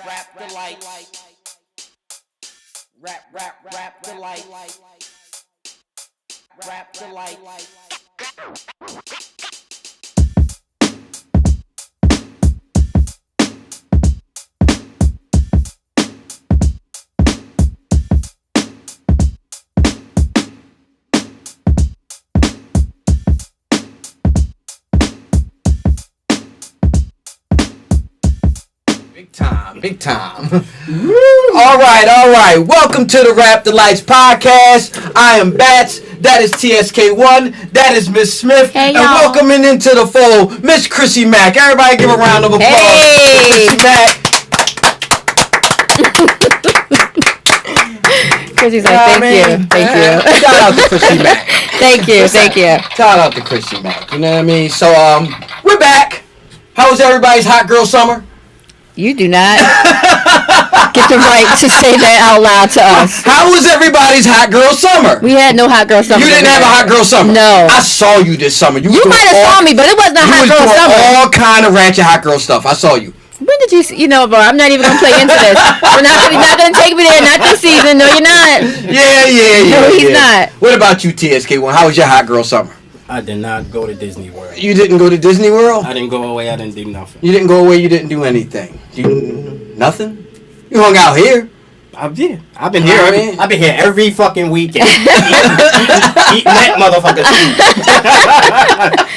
Rap Delites. Rap Delites. Rap Delites. Big time. All right. Welcome to the Rap Delites podcast. I am Batts. That is T-Ske1. That is Miss Smith. Hey, and y'all. welcoming into the fold, Miss Chrissy Mac. Everybody give a round of applause. Hey. Chrissy Mac. Chrissy's like, thank you. Shout out to Chrissy Mac. Thank you. Shout out to Chrissy Mac. You know what I mean? So, we're back. How was everybody's hot girl summer? You do not get the right to say that out loud to us. How was everybody's hot girl summer? We had no hot girl summer. You didn't have a hot girl summer? No. I saw you this summer. You might have saw me, but it wasn't a hot girl summer. All kind of ratchet hot girl stuff. I saw you. When did you see? You know, bro, I'm not even going to play into this. You're not going to take me there. Not this season. No, you're not. Yeah. No, he's not. What about you, T-Ske1? How was your hot girl summer? I did not go to Disney World. You didn't go to Disney World? I didn't go away. I didn't do nothing. You didn't go away. You didn't do anything. Nothing? You hung out here. I've been here. I've been here every fucking weekend. eating that motherfucker's food.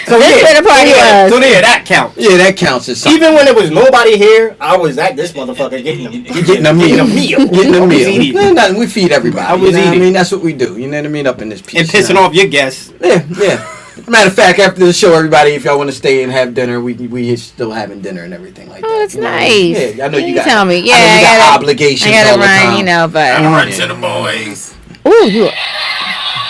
So that counts. Yeah, that counts as something. Even when there was nobody here, I was at this motherfucker getting a meal. There's nothing. We feed everybody. I was eating. I mean, that's what we do. You know what I mean? Up in this piece. And pissing off your guests. Yeah. Matter of fact, after the show, everybody, if y'all want to stay and have dinner, we still having dinner and everything like that. Oh, that's you know? nice. Yeah, I know you got. Tell me. Yeah, I know you got gotta, obligations. I gotta all the run, time. you know, but. I run to the boys. Ooh, you.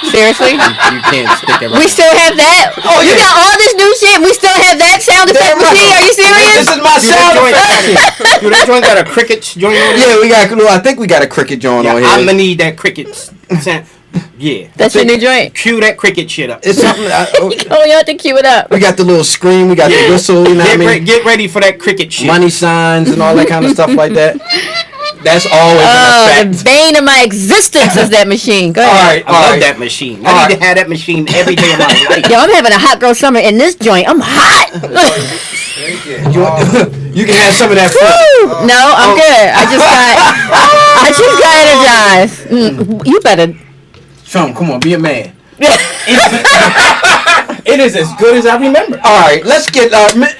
Seriously? You can't stick it right. We still have that? Oh, you yeah. got all this new shit. We still have that sound effect machine. Are you serious? This is my sound effect. Do that joint got a cricket joint on it? Yeah, we got. I think we got a cricket joint on here. I'm gonna need that cricket sound. Yeah. That's your new joint? Cue that cricket shit up. It's something. Oh, you have to cue it up. We got the little scream. We got the whistle. You know what I mean? Get ready for that cricket shit. Money signs and all that kind of stuff like that. That's always an effect. The bane of my existence is that machine. Go ahead. I love that machine. I need to have that machine every day of my life. Yo, I'm having a hot girl summer in this joint. I'm hot. You can have some of that. No, I'm good. I just got energized. You better. Trump, come on, be a man. It is as good as I remember. All right, let's get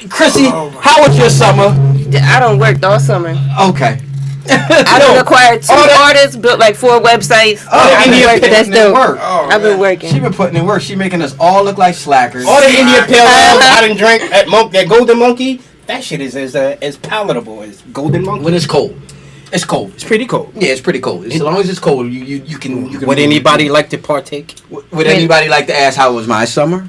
Chrissy. How was your summer? I don't work all summer. Okay. I don't acquire 2 artists, built like 4 websites. That's dope. Work. I've been working. She been putting in work. She making us all look like slackers. All the India Pale Ale I done drank at that Golden Monkey, that shit is as palatable as Golden Monkey. When it's cold. It's cold. It's pretty cold. Yeah, it's pretty cold. As long as it's cold, you can. Would anybody like to partake? Would anybody like to ask how was my summer?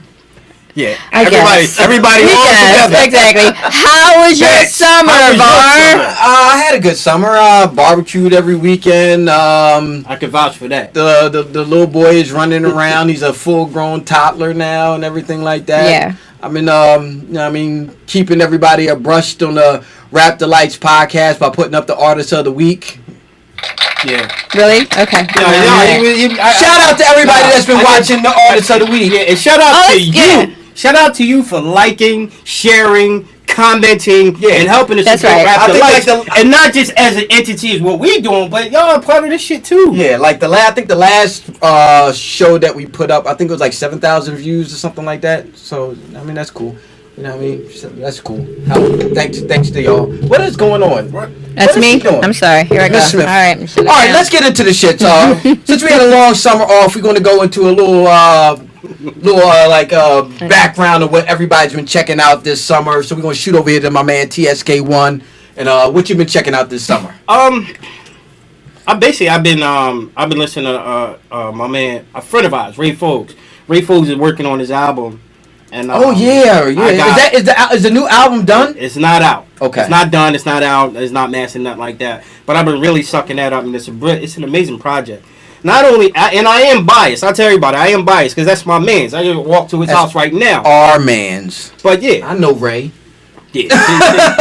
Yeah. I guess. Everybody all Yes, together. exactly. How was your summer, Var? I had a good summer. Barbecued every weekend. I can vouch for that. The little boy is running around. He's a full grown toddler now and everything like that. Yeah. I mean, keeping everybody abreast on the Rap Delites podcast by putting up the artist of the week. Yeah. Really? Okay. Shout out to everybody that's been watching the artist of the week. Yeah, and shout out to you. Yeah. Shout out to you for liking, sharing, commenting, and helping us That's support right. Rap I think Delites. And not just as an entity is what we doing, but y'all are part of this shit too. Yeah, like I think the last show that we put up, I think it was like 7,000 views or something like that. So I mean, that's cool. You know what I mean? That's cool. Thanks to y'all. What is going on? That's what me? is she doing? I'm sorry. Here I go. Miss Smith. All right. All right, let's get into the shit. Since we had a long summer off, we're going to go into a little background of what everybody's been checking out this summer. So we're going to shoot over here to my man T-Ske1. And what you been checking out this summer? I've been listening to my man, a friend of ours, Ray Fogues. Ray Fogues is working on his album. And, Is the new album done? It's not out. Okay. It's not done. It's not out. It's not mastering, nothing like that. But I've been really sucking that up, and it's an amazing project. Not only, and I am biased. I tell everybody, I am biased because that's my man's. I just walk to his house right now. Our man's. But yeah, I know Ray. Yeah,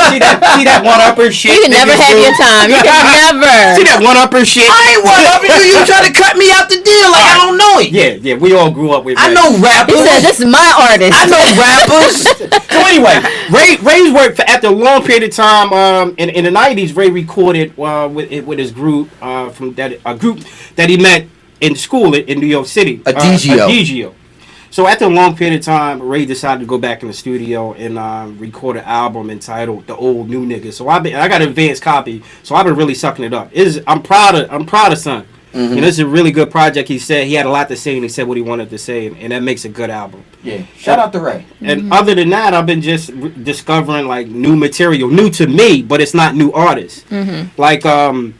see that one-upper shit. You can never have your time. You can never. See that one-upper shit. I ain't one-upping you. You trying to cut me out the deal like I don't know it. Yeah. We all grew up with. I know rappers. He said, "This is my artist." I know rappers. So anyway, Ray's work after a long period of time. In the '90s, Ray recorded with his group from a group that he met in school in New York City. A DGO. So after a long period of time, Ray decided to go back in the studio and record an album entitled "The Old New Niggas." So I got an advanced copy, so I've been really sucking it up. I'm proud of son. Mm-hmm. You know, this is a really good project. He said he had a lot to say and he said what he wanted to say, and that makes a good album. Yeah, shout out to Ray. And other than that, I've been just discovering like new material, new to me, but it's not new artists. Mm-hmm. Like I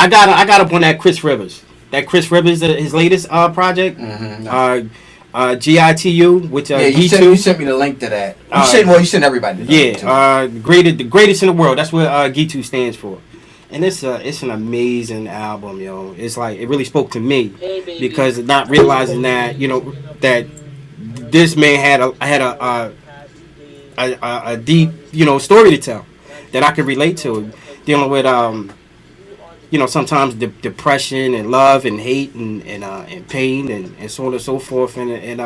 got up on that Chris Rivers. That Chris Rivers, his latest project, GITU, which you sent me the link to that. You sent everybody. The greatest in the world. That's what GITU stands for, and it's an amazing album, yo. It's like it really spoke to me because not realizing that that this man had a deep story to tell that I could relate to, dealing with sometimes depression and love and hate and pain and so on and so forth, and it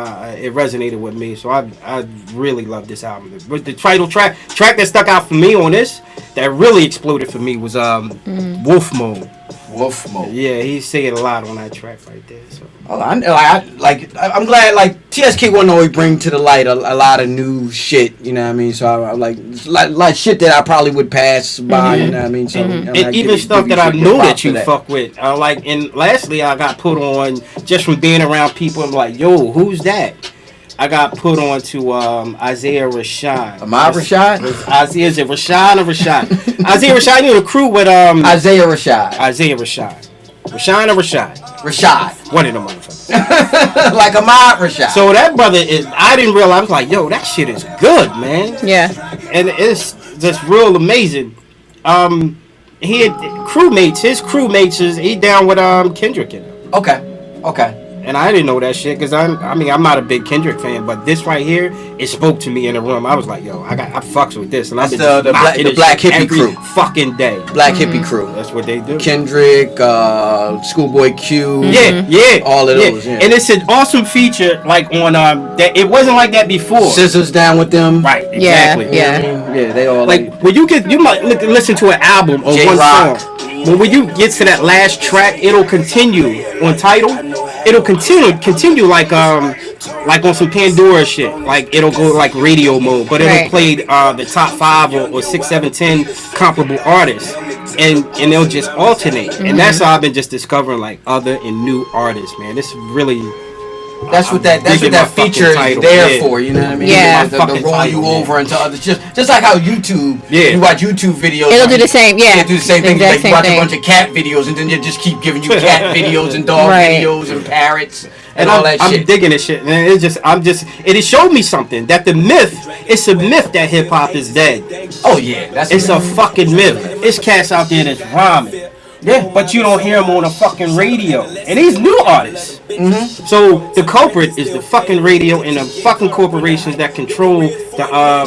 resonated with me. So I really love this album. But the title track that stuck out for me on this, that really exploded for me, was Wolf Mode. Wolf Mode. Yeah, he said a lot on that track right there. So. I'm glad T-Ske wouldn't always bring to the light a lot of new shit, you know what I mean? So I like a lot of shit that I probably would pass by, you know what I mean? So and even stuff that I know that you fuck with. And lastly, I got put on just from being around people. I'm like, yo, who's that? I got put on to Isaiah Rashad. Ahmad Rashad? Is it Rashad or Rashad? Isaiah Rashad, you know the crew with Isaiah Rashad. Rashad or Rashad? Rashad. One of them motherfuckers. Like Ahmad Rashad. So that brother I didn't realize, I was like, yo, that shit is good, man. Yeah. And it's just real amazing. He had his crewmates he down with Kendrick in it. Okay. And I didn't know that shit because I'm not a big Kendrick fan, but this right here, it spoke to me in the room. I was like, yo, I fucks with this, and I've been the Black Hippie crew fucking day. Black Hippie crew. That's what they do. Kendrick, Schoolboy Q. Yeah. All of those. Yeah. And it's an awesome feature, like on that. It wasn't like that before. Scissors down with them. Right. Exactly. Yeah. They all like when you might listen to an album or one song. But when you get to that last track, it'll continue on title. It'll continue like on some Pandora shit. Like it'll go like radio mode, but it'll play the top 5 or 6, 7, 10 comparable artists, and they'll just alternate. Mm-hmm. And that's how I've been just discovering like other and new artists, man. It's really. That's what that feature is there for, you know what I mean? Yeah. To roll you over into other, just like how YouTube, you watch YouTube videos. It'll do the same, It'll do the same thing. Like you watch a bunch of cat videos and then you just keep giving you cat videos and dog videos and parrots and all that shit. I'm digging this shit, man. It showed me something, that it's a myth that hip hop is dead. Oh yeah, it's a fucking myth. It's cats out there that's rhyming. Yeah, but you don't hear them on the fucking radio. And these new artists. Mm-hmm. So the culprit is the fucking radio and the fucking corporations that control how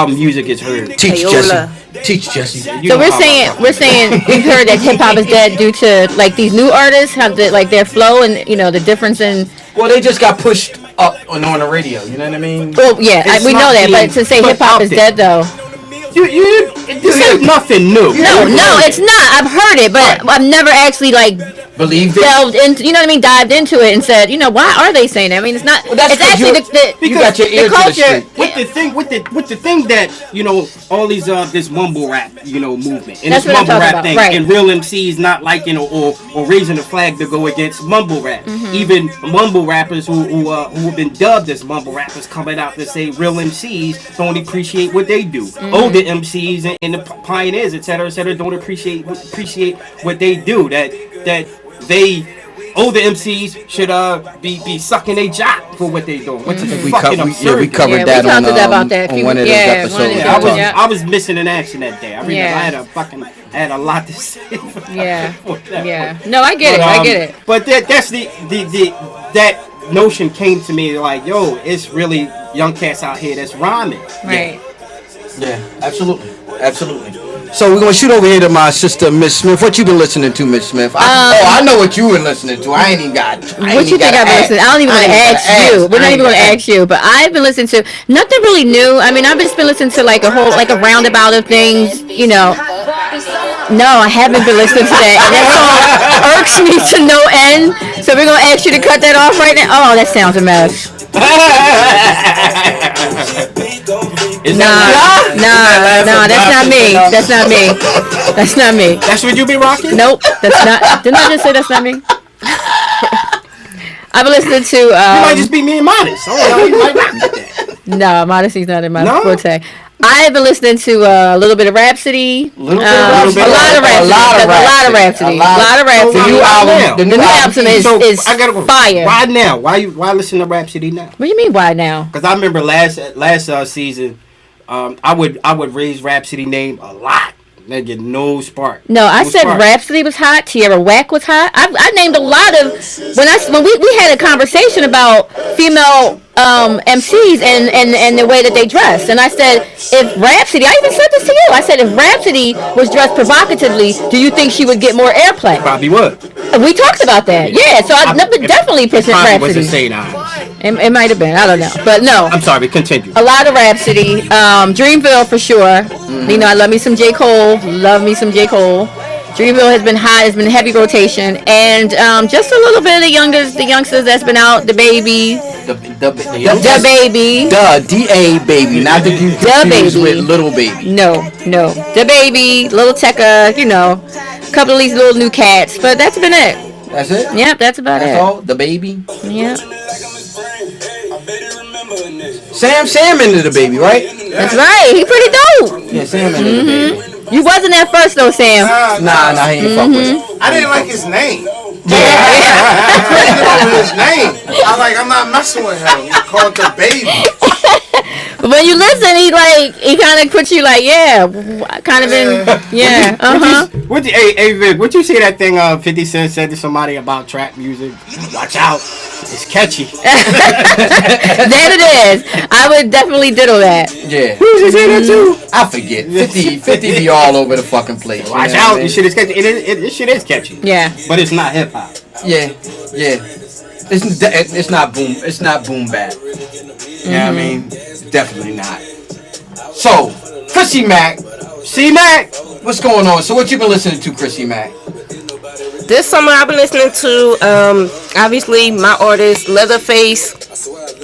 music is heard. Teach Jesse. So we're saying we've heard that hip hop is dead due to like these new artists have like their flow and the difference in. Well, they just got pushed up on the radio. You know what I mean? Well, yeah, we know that, but to say hip hop is dead though. This is nothing new. No, it's not. I've heard it, but I've never actually believed it. Delved into, dived into it and said, why are they saying that? I mean, it's not. Well, that's it's actually you got your ear the culture. To the street. With the thing that all these this mumble rap movement and that's this mumble rap thing right. And real MCs not liking or raising the flag to go against mumble rap. Mm-hmm. Even mumble rappers who have been dubbed as mumble rappers coming out to say real MCs don't appreciate what they do. Mm-hmm. Older MCs and the pioneers, etc., don't appreciate what they do. That they older MCs should be sucking their jock for what they doing, which is fucking absurd. We covered that on one of those episodes. I was missing in action that day. I remember I had a lot to say. Yeah. No, I get it. But that's that notion came to me like, yo, it's really young cats out here that's rhyming. Right. Yeah, absolutely. So we're gonna shoot over here to my sister, Miss Smith. What you been listening to, Miss Smith? I know what you been listening to. I ain't even got. What you think I've been listening? I don't even want to ask you. We're not even going to ask you. But I've been listening to nothing really new. I mean, I've just been listening to like a roundabout of things. You know. No, I haven't been listening to that. And that song irks me to no end. So we're gonna ask you to cut that off right now. Oh, that sounds a mess. Nah, that's not me. That's not me. That's what you be rocking? Nope, that's not. Didn't I just say that's not me? I've been listening to. You might just be me and Modest. Oh, you might rock with that. No, Modesty's not in my forte. I've been listening to a little bit of Rhapsody. A lot of Rhapsody. The new album is fire. Why now? Why listen to Rhapsody now? What do you mean why now? Because I remember last season, I would raise Rhapsody name a lot. They get no spark. No, I said spark. Rhapsody was hot. Tierra Whack was hot. I named a lot of when we had a conversation about female MCs and the way that they dress, and I said if Rhapsody, I even said this to you. I said if Rhapsody was dressed provocatively, do you think she would get more airplay? Probably would. We talked about that. Yeah, so I definitely present Rhapsody. Was insane. It might have been. I don't know, but no. I'm sorry. Continue. A lot of Rhapsody. Dreamville for sure. You know, I love me some J. Cole. Dreamville has been hot. It's been heavy rotation, and just a little bit of the youngsters that's been out. The baby. The baby. D-A baby, not the baby with little baby. No. The baby, little Tekka, you know, a couple of these little new cats, but that's been it. That's it? Yep, that's about it. That's all? The baby? Yep. Sam into the baby, right? That's right. He pretty dope. Yeah, Sam into the baby. You wasn't at first though, Sam. Nah, he ain't fuck with it. I didn't like his name. Yeah. His name. I'm not messing with him. He called the baby. But when you listen, he kind of puts you like, yeah, kind of in, yeah, Hey Vic, what you see that thing 50 Cent said to somebody about trap music? Watch out, it's catchy. That it is. I would definitely diddle that. Yeah. Who was saying that too? I forget. 50 be all over the fucking place. Watch out, this shit is catchy. This shit is catchy. Yeah. But it's not hip hop. Yeah. It's not boom. It's not boom bap. You know what I mean? Definitely not. So, Chrissy Mac. C-Mac. What's going on? So what you been listening to, Chrissy Mac? This summer I've been listening to, obviously, my artist, Leatherface,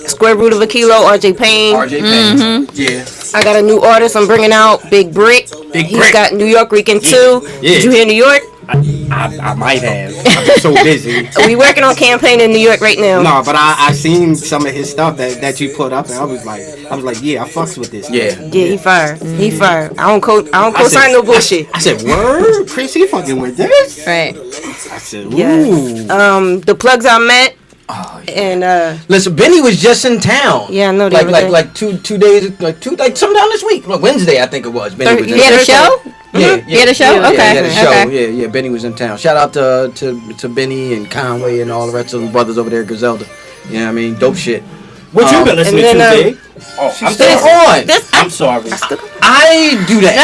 Square Root of a Kilo, RJ Payne. Yeah. I got a new artist I'm bringing out, Big Brick. He's got New York Weekend 2. Yeah. Did you hear New York? I might have. I've been so busy. We working on campaign in New York right now. No, but I seen some of his stuff that you put up, and I was like, yeah, I fucks with this. Yeah, he fired. He fired. I don't co-sign no bullshit. I said, word, Chris, he fucking with this. Right. I said, ooh. Yes. The plugs I met. Oh, yeah. And listen, Benny was just in town. Yeah, I know. Like 2 days, sometime this week. Like Wednesday, I think it was. Benny was in town. Show? Yeah, he had a show? Okay. Yeah, he had a show. Yeah, Benny was in town. Shout out to Benny and Conway and all the rest of the brothers over there at Griselda. You know what I mean? Dope shit. What you been listening to, Big? Oh, I'm still on. I'm sorry. I do that.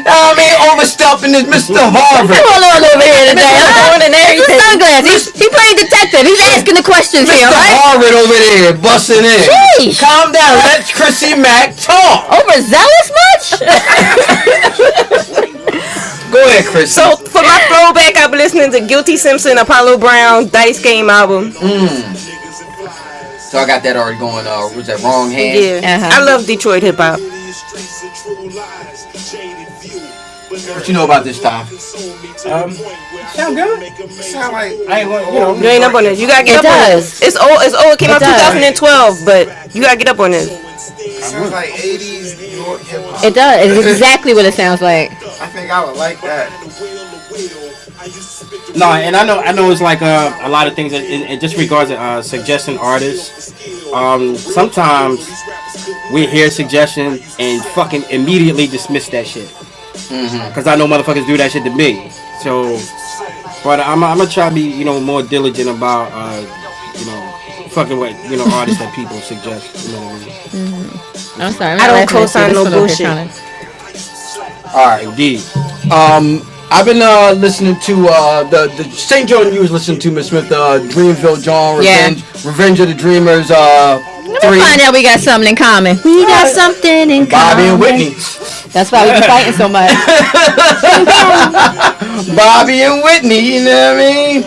I mean, overstepping is Mr. Harvard. Come on over here today. Sunglasses. He playing detective. He's asking the questions here, Mr. right? Harvard over there, busting in. Sheesh. Calm down. Let Chrissy Mac talk. Overzealous much? Go ahead, Chris. So, for my throwback, I've been listening to Guilty Simpson, Apollo Brown, Dice Game album. So I got that already going. Was that Wrong Hand? Yeah. I love Detroit hip hop. What you know about this time? Sound good? Sound like You ain't up on it. You gotta get up on it. It's old. It came out 2012, but you gotta get up on it. Sounds like 80s New York hip hop. It does. It's exactly what it sounds like. I think I would like that. No, and I know it's like a lot of things in just regards to suggesting artists. Sometimes we hear suggestion and fucking immediately dismiss that shit. Because I know motherfuckers do that shit to me. So, But I'm gonna try to be, more diligent about, fucking with, artists that people suggest. You know what I mean? I'm sorry. I don't co-sign no bullshit. All right. Indeed. I've been listening to the St. John you was listening to, Miss Smith, Dreamville John, Revenge of the Dreamers, 3. Find out we got something in common. We got something in Bobby common. and Whitney. That's why we be fighting so much. Bobby and Whitney, you know what I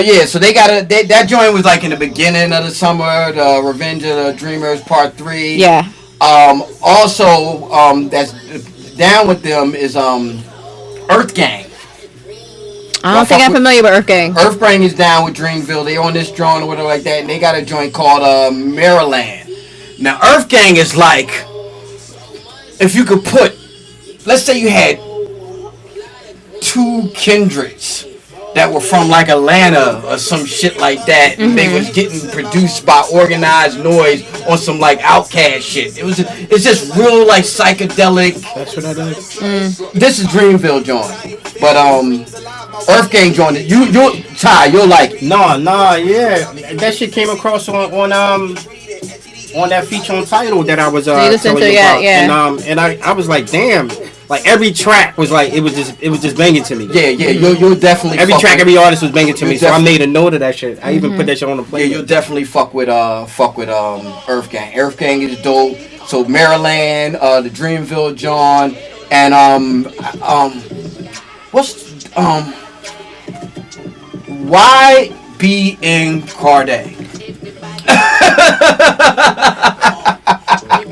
mean? So they got that joint was like in the beginning of the summer, the Revenge of the Dreamers Part 3. Yeah. Also, that's down with them is Earth Gang. I don't think I'm familiar with Earth Gang. Earth Gang is down with Dreamville. They on this joint or whatever like that, and they got a joint called Maryland. Now, Earth Gang is like, if you could put, let's say you had 2 kindreds that were from like Atlanta or some shit like that, and they was getting produced by Organized Noise on some like Outkast shit. It's just real like psychedelic. That's what I did. This is Dreamville joint, but Earth Gang joint. You Ty, you're like yeah. That shit came across on that feature on Tidal that I was telling you about. Yeah. And I was like, damn. Like every track was like it was just banging to me. Yeah. You'll definitely every artist was banging to me. So I made a note of that shit. I even put that shit on the playlist. Yeah, you'll definitely fuck with Earth Gang. Earth Gang is dope. So Maryland, the Dreamville John, and YBN Cordae.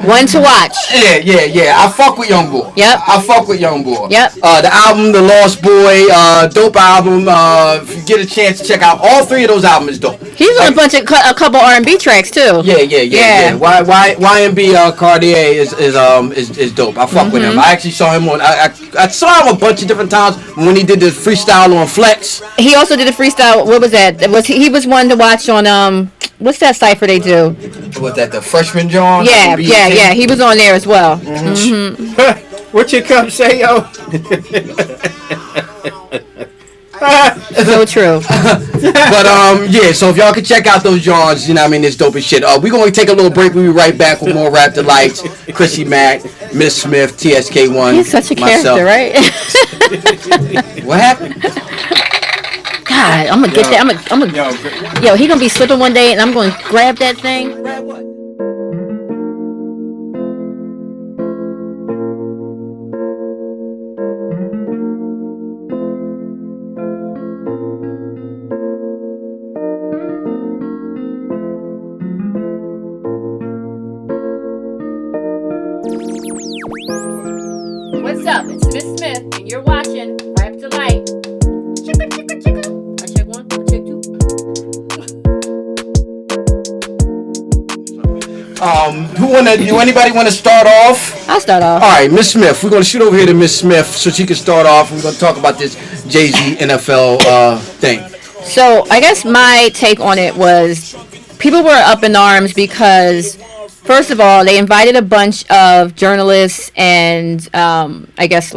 One to watch. Yeah. I fuck with Young Boy. Yep. I fuck with Young Boy. Yep. The album, The Lost Boy, dope album. If you get a chance to check out all 3 of those albums, is dope. He's on a couple R&B tracks too. Yeah. YMB Cartier is dope. I fuck with him. I actually saw him on. I saw him a bunch of different times when he did the freestyle on Flex. He also did a freestyle. What was that? He was one to watch on what's that cipher they do? Was that the Freshman John? Yeah. He was on there as well. What your cup say, yo? So true. But so if y'all can check out those Johns, you know what I mean, it's dope as shit. We're gonna take a little break. We'll be right back with more Rap Delites, Chrissy Mac, Miss Smith, Tsk1. He's such a character, right? What happened? God, I'm gonna get that. Yo, he gonna be slipping one day, and I'm gonna grab that thing. Grab what? What's up? It's Miss Smith, and you're watching Rap Delight. Chicka, chicka, chicka. I check 1, I check 2. Do anybody want to start off? I'll start off. All right, Miss Smith. We're gonna shoot over here to Miss Smith so she can start off. We're gonna talk about this Jay-Z NFL thing. So I guess my take on it was people were up in arms because, first of all, they invited a bunch of journalists and I guess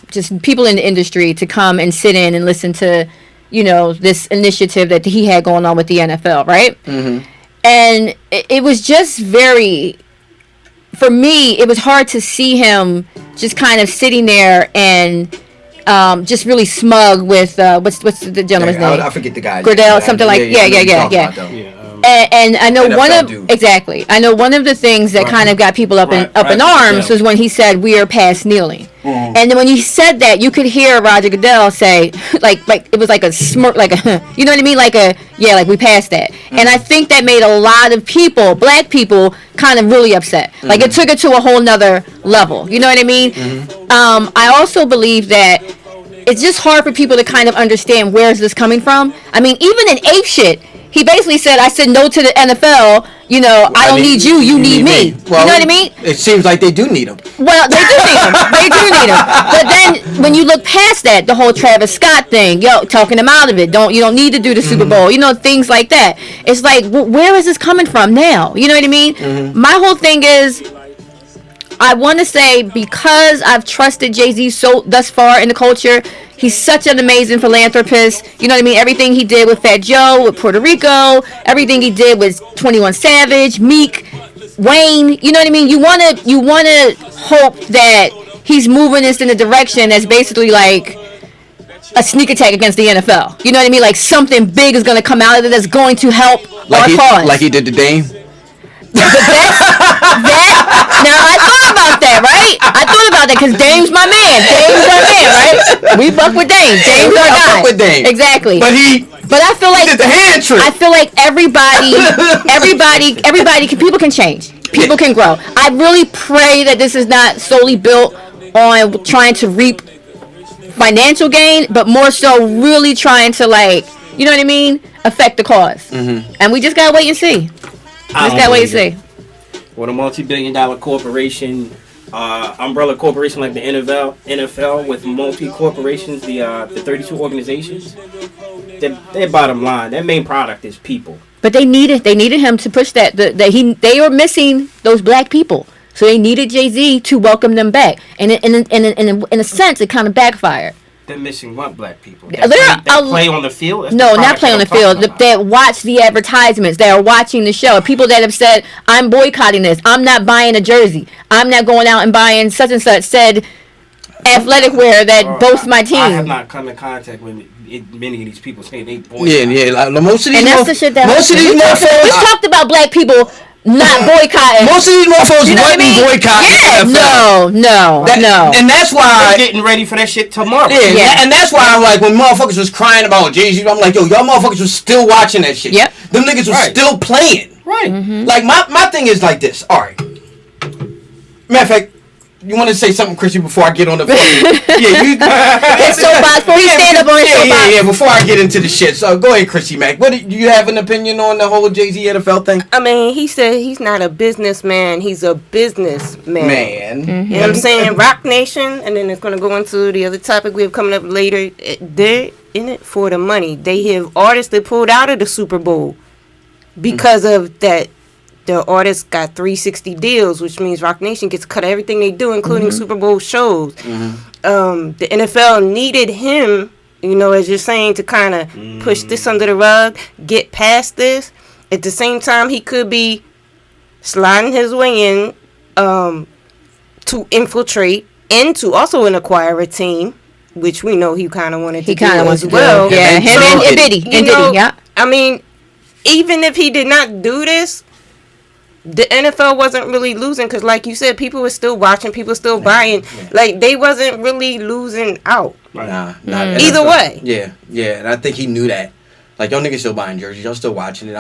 just people in the industry to come and sit in and listen to, this initiative that he had going on with the NFL, right? Mm-hmm. And it was just for me, it was hard to see him just kind of sitting there and just really smug with what's the gentleman's name? I forget the guy. Gradell, something like yeah. And I know I know one of the things that kind of got people up in arms was when he said we are past kneeling. Mm-hmm. And then when he said that, you could hear Roger Goodell say like it was like a smirk, like a you know what I mean, like we passed that. Mm-hmm. And I think that made a lot of people, black people, kind of really upset. Mm-hmm. Like it took it to a whole nother level. You know what I mean? Mm-hmm. I also believe that it's just hard for people to kind of understand where is this coming from. I mean, even in ape shit, he basically said, I said no to the NFL. I don't need you. You need me. Well, you know what I mean? It seems like they do need him. Well, they do need him. But then when you look past that, the whole Travis Scott thing, talking him out of it. You don't need to do the Super Bowl. Things like that. It's like, where is this coming from now? You know what I mean? Mm-hmm. My whole thing is, I want to say, because I've trusted Jay-Z so thus far in the culture, He's such an amazing philanthropist. You know what I mean? Everything he did with Fat Joe, with Puerto Rico, everything he did with 21 Savage, Meek, Wayne. You know what I mean? You wanna hope that he's moving us in a direction that's basically like a sneak attack against the NFL. You know what I mean? Like something big is gonna come out of it that's going to help our cause. Like he did to Dame. Now I thought about that, right? I thought about that because Dame's my man. Dame's our man, right? We fuck with Dame. Dame's our guy. Fuck with Dame. Exactly. But I feel like he did the hand trick. I feel like everybody, people can change. People can grow. I really pray that this is not solely built on trying to reap financial gain, but more so really trying to, like, you know what I mean, affect the cause. And we just gotta wait and see. With a multi-billion-dollar corporation, umbrella corporation like the NFL with multi-corporations, the 32 organizations, their bottom line, their main product is people. But they needed him to push that. They were missing those black people, so they needed Jay-Z to welcome them back. And in a sense, it kind of backfired. They're missing what black people? That play on the field? That's no, the not play on the field. That watch the advertisements. That are watching the show. People that have said, "I'm boycotting this. I'm not buying a jersey. I'm not going out and buying such and such." Said athletic wear that boasts my team. I have not come in contact with many of these people saying they boycott. Yeah. Like, most of these. And that's the shit that most of these motherfuckers. We talked about black people not boycotting. Most of these motherfuckers wasn't boycotting. Yeah, no. And that's why I'm getting ready for that shit tomorrow. Yeah. And that's why I'm like, when motherfuckers was crying about Jay-Z, I'm like, yo, y'all motherfuckers was still watching that shit. Yep. Them niggas was still playing. Right. Like, my thing is like this. All right. Matter of fact, you want to say something, Chrissy, before I get on the phone? Before you stand up on his soapbox. Yeah, before I get into the shit. So go ahead, Chrissy Mac. Do you have an opinion on the whole Jay-Z NFL thing? I mean, he said he's not a businessman. He's a businessman. You know what I'm saying? Roc Nation, and then it's going to go into the other topic we have coming up later. They're in it for the money. They have artists that pulled out of the Super Bowl because of that. The artists got 360 deals, which means Roc Nation gets cut of everything they do, including Super Bowl shows. The NFL needed him, you know, as you're saying, to kind of push this under the rug, get past this. At the same time, he could be sliding his way in to infiltrate into also an acquire a team, which we know he kind of wanted to do as well. Yeah, him and Diddy. Yeah. I mean, even if he did not do this, the NFL wasn't really losing because, like you said, people were still watching, people still buying. Like, they wasn't really losing out. Nah. Either way. Yeah, and I think he knew that. Like, y'all niggas still buying jerseys, y'all still watching it.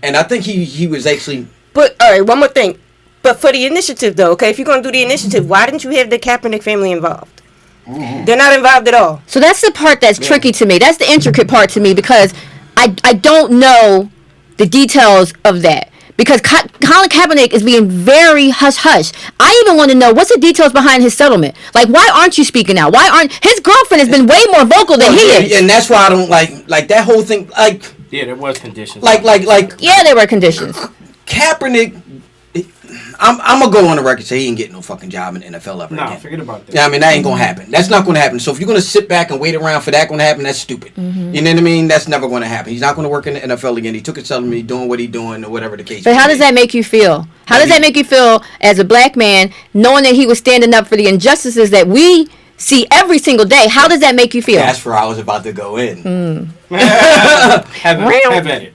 And I think he was actually. But all right, one more thing. But for the initiative, though, okay, if you're gonna do the initiative, why didn't you have the Kaepernick family involved? They're not involved at all. So that's the part that's tricky to me. That's the intricate part to me because I don't know the details of that. Because Colin Kaepernick is being very hush-hush. I even want to know, what's the details behind his settlement? Like, why aren't you speaking out? Why aren't... His girlfriend has been way more vocal than he is. And that's why I don't like that whole thing. Like, yeah, there was conditions. Like. Yeah, there were conditions. Kaepernick... I'm going to go on the record and say he ain't getting no fucking job in the NFL ever again. Forget about that. Yeah, I mean, that ain't going to happen. That's not going to happen. So if you're going to sit back and wait around for that going to happen, that's stupid. You know what I mean? That's never going to happen. He's not going to work in the NFL again. He took his settlement, he's doing what he's doing, or whatever the case. But how does that make you feel? How does that make you feel as a black man, knowing that he was standing up for the injustices that we see every single day? How does that make you feel? That's where I was about to go in. Have at it.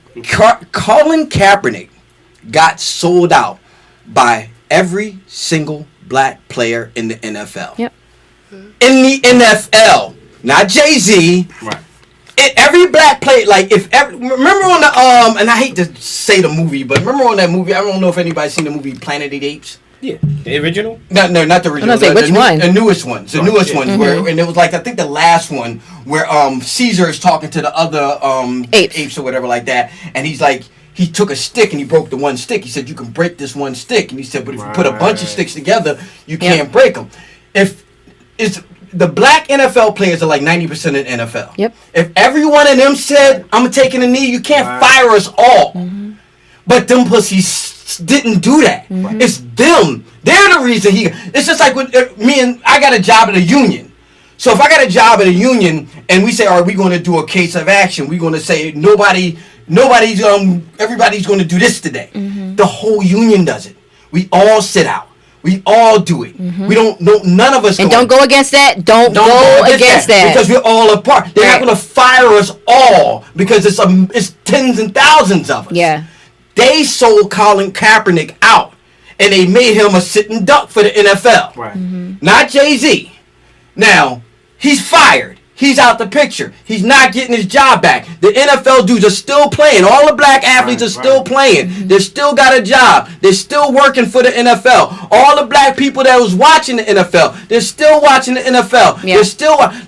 Colin Kaepernick got sold out by every single black player in the NFL. Yep. In the NFL, not Jay-Z. Right. Every black player, like remember on the and I hate to say the movie, but remember on that movie? I don't know if anybody's seen the movie Planet of the Apes. Yeah, the original. No, not the original. Which one? The newest ones. The newest ones. Where and it was like I think the last one where Caesar is talking to the other apes or whatever like that, and he's like. He took a stick and he broke the one stick. He said, you can break this one stick. And he said, but if you put a bunch of sticks together, you can't break them. If it's the black NFL players are like 90% of the NFL. Yep. If every one of them said, I'm taking a knee, you can't fire us all. But them pussies didn't do that. It's them. They're the reason it's just like with me and I got a job at a union. So if I got a job at a union and we say, all right, we're going to do a case of action, we're going to say everybody's going to do this today. The whole union does it. We all sit out. We all do it. We don't. None of us. And don't go against that. Don't go against that because we're all apart. They're not going to fire us all because it's tens and thousands of us. Yeah. They sold Colin Kaepernick out, and they made him a sitting duck for the NFL. Right. Not Jay-Z. Now he's fired. He's out the picture. He's not getting his job back. The NFL dudes are still playing. All the black athletes are still playing. They still got a job. They're still working for the NFL. All the black people that was watching the NFL, they're still watching the NFL. Yeah.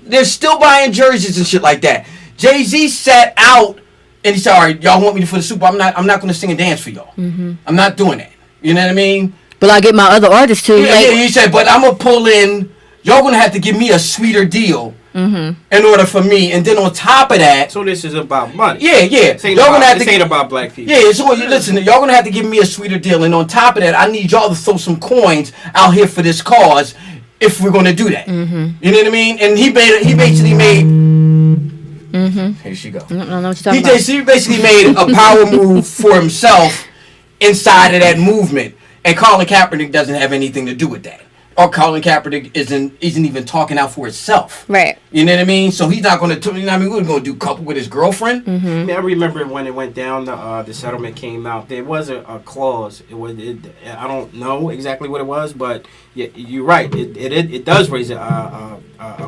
They're still buying jerseys and shit like that. Jay-Z sat out and he said, "All right, y'all want me for the Super Bowl? I'm not going to sing and dance for y'all. I'm not doing that. You know what I mean? But I get my other artists too." Yeah, he said, "But I'm gonna pull in. Y'all gonna have to give me a sweeter deal." In order for me, and then on top of that, so this is about money. Yeah. This ain't about black people. Yeah, so listen, y'all gonna have to give me a sweeter deal, and on top of that, I need y'all to throw some coins out here for this cause if we're gonna do that. You know what I mean? And he basically made. Here she go. I don't know what you're talking about. He basically made a power move for himself inside of that movement, and Colin Kaepernick doesn't have anything to do with that. Or Colin Kaepernick isn't even talking out for himself. Right. You know what I mean? So he's not going to, you know what I mean? We're going to do couple with his girlfriend. I remember when it went down, the settlement came out. There was a clause. I don't know exactly what it was, but you're right. It does raise a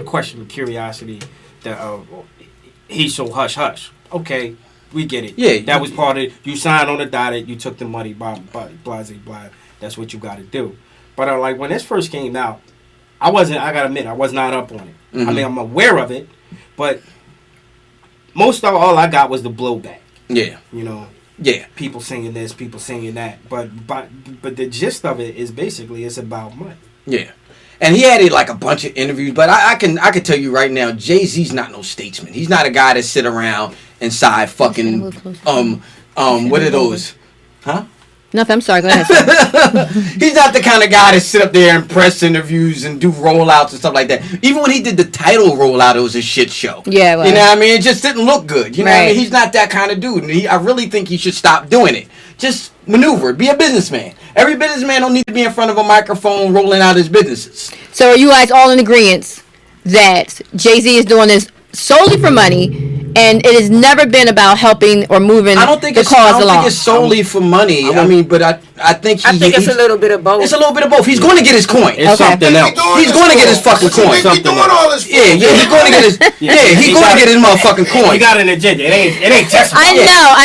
question of curiosity that he's so hush-hush. Okay, we get it. Yeah. That was part of it. You signed on the dotted. You took the money, blah, blah. That's what you got to do. But like when this first came out, I gotta admit, I was not up on it. I mean, I'm aware of it, but most of all I got was the blowback. Yeah. You know. Yeah. People singing this, people singing that. But the gist of it is basically it's about money. Yeah. And he had like a bunch of interviews, but I can tell you right now, Jay-Z's not no statesman. He's not a guy that sit around inside fucking what are those? Huh? Nothing. I'm sorry. Go ahead. He's not the kind of guy that sit up there and press interviews and do rollouts and stuff like that. Even when he did the title rollout, it was a shit show. Yeah, well. You know what I mean? It just didn't look good. You know what I mean? He's not that kind of dude. And I really think he should stop doing it. Just maneuver. Be a businessman. Every businessman don't need to be in front of a microphone rolling out his businesses. So are you guys all in agreement that Jay-Z is doing this solely for money? And it has never been about helping or moving the cause along. I don't think it's solely for money. I mean, but I think it's a little bit of both. It's a little bit of both. He's going to get his coin. It's something else. He's going to get his fucking coin. He's doing all this. Yeah, he's going to get his. He's going to get his motherfucking coin. He got an agenda. It ain't just. I know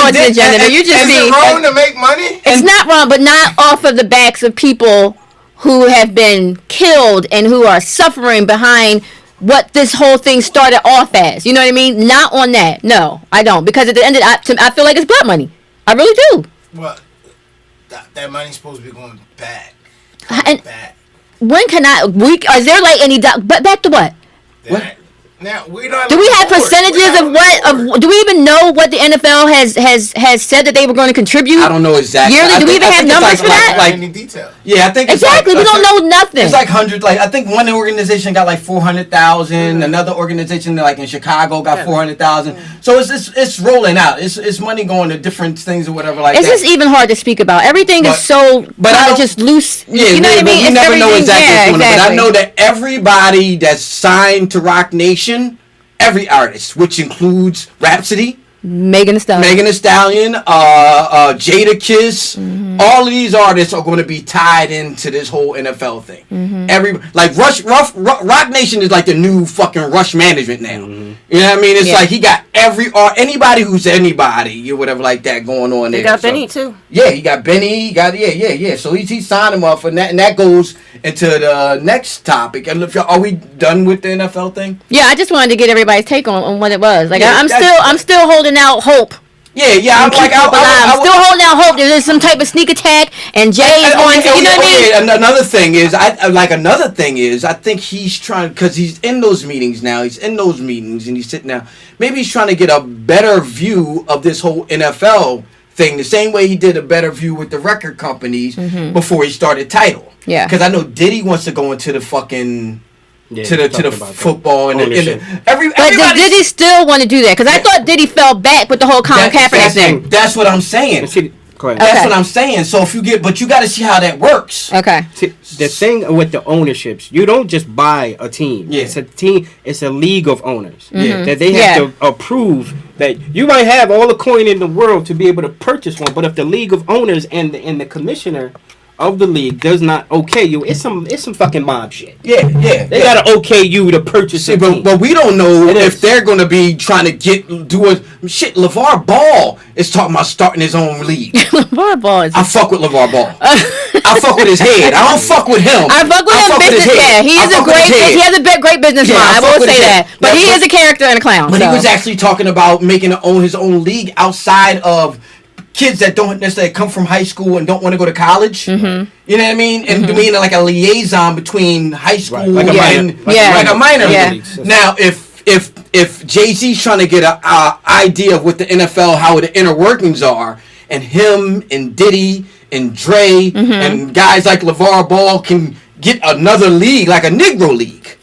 it's an agenda. You just Is it wrong to make money? It's not wrong, but not off of the backs of people who have been killed and who are suffering behind what this whole thing started off as. You know what I mean? Not on that. No, I don't. Because at the end of it, I feel like it's blood money. I really do. Well, that money's supposed to be going back. Back. When can is there like any but back to what? Now we don't. Do we have percentages of do we even know what the NFL has said that they were going to contribute? I don't know exactly. Yearly, do we even have numbers for that? Like any detail. Yeah, I think exactly. We don't know nothing. It's like hundreds. Like I think one organization got like 400,000. Another organization like in Chicago got 400,000. So it's rolling out. It's money going to different things or whatever like that. It's just even hard to speak about. Everything is so just loose. Yeah, you know what I mean? We never know exactly. Exactly. But I know that everybody that's signed to Roc Nation. Every artist, which includes Rhapsody, Megan Thee Stallion, Jada Kiss, all of these artists are going to be tied into this whole NFL thing. Roc Nation is like the new fucking Rush Management now. You know what I mean? It's like he got anybody who's anybody or whatever like that going on there. They got Benny too. Yeah, he got Benny. He got So he signed him up for that, and that goes into the next topic. And are we done with the NFL thing? Yeah, I just wanted to get everybody's take on what it was. Like I'm still holding out hope. Yeah. I'm still holding out hope that there's some type of sneak attack and Jay is going to. You know what I mean? Another thing is, I think he's trying because he's in those meetings now. He's in those meetings and he's sitting down. Maybe he's trying to get a better view of this whole NFL thing, the same way he did a better view with the record companies before he started Tidal. Yeah. Because I know Diddy wants to go into the fucking to the football and But did he still want to do that? Because I thought Diddy fell back with the whole Colin Kaepernick thing. That's what I'm saying. That's what I'm saying. So if you but you got to see how that works. Okay. See, the thing with the ownerships, you don't just buy a team. Yeah. It's a team. It's a league of owners. Yeah. That they have to approve that you might have all the coin in the world to be able to purchase one, but if the league of owners and the commissioner of the league does not okay you, it's some fucking mob shit. Yeah. They gotta okay you to purchase a team. But we don't know if they're gonna be trying to do a shit. LeVar Ball is talking about starting his own league. LeVar Ball is. I fuck with LeVar Ball. I fuck with his head. I don't fuck with him. I fuck with him business. Yeah, he is a great. He has a great business mind. I will say that. But he is a character and a clown. But he was actually talking about making his own league outside of kids that don't necessarily come from high school and don't want to go to college. Mm-hmm. You know what I mean? And being like a liaison between high school and like a minor league. Now, if Jay-Z's trying to get an idea of what the NFL, how the inner workings are, and him and Diddy and Dre and guys like LeVar Ball can get another league, like a Negro league.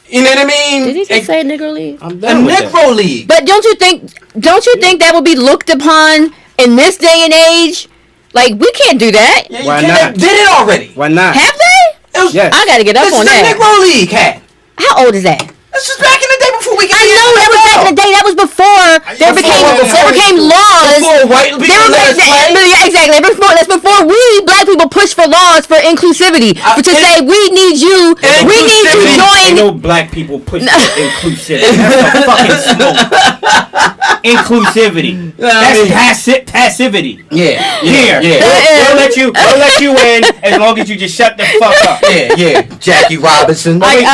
You know what I mean? Did he just say Negro league? A Negro league. But don't you think that would be looked upon in this day and age? Like, we can't do that. Yeah, Why not? They did it already. Why not? Have they? I gotta get up on that. This is the Negro League hat. How old is that? This is back in the day before we got. I know that was back in the day. That was before there became laws. Before white people let us play. Yeah, exactly. That's before we black people pushed for laws for inclusivity. To say we need you to join. Ain't no black people push for inclusivity. That's a fucking smoke. Inclusivity. That's passivity. Yeah. We'll let you in as long as you just shut the fuck up. Yeah. Jackie Robinson. We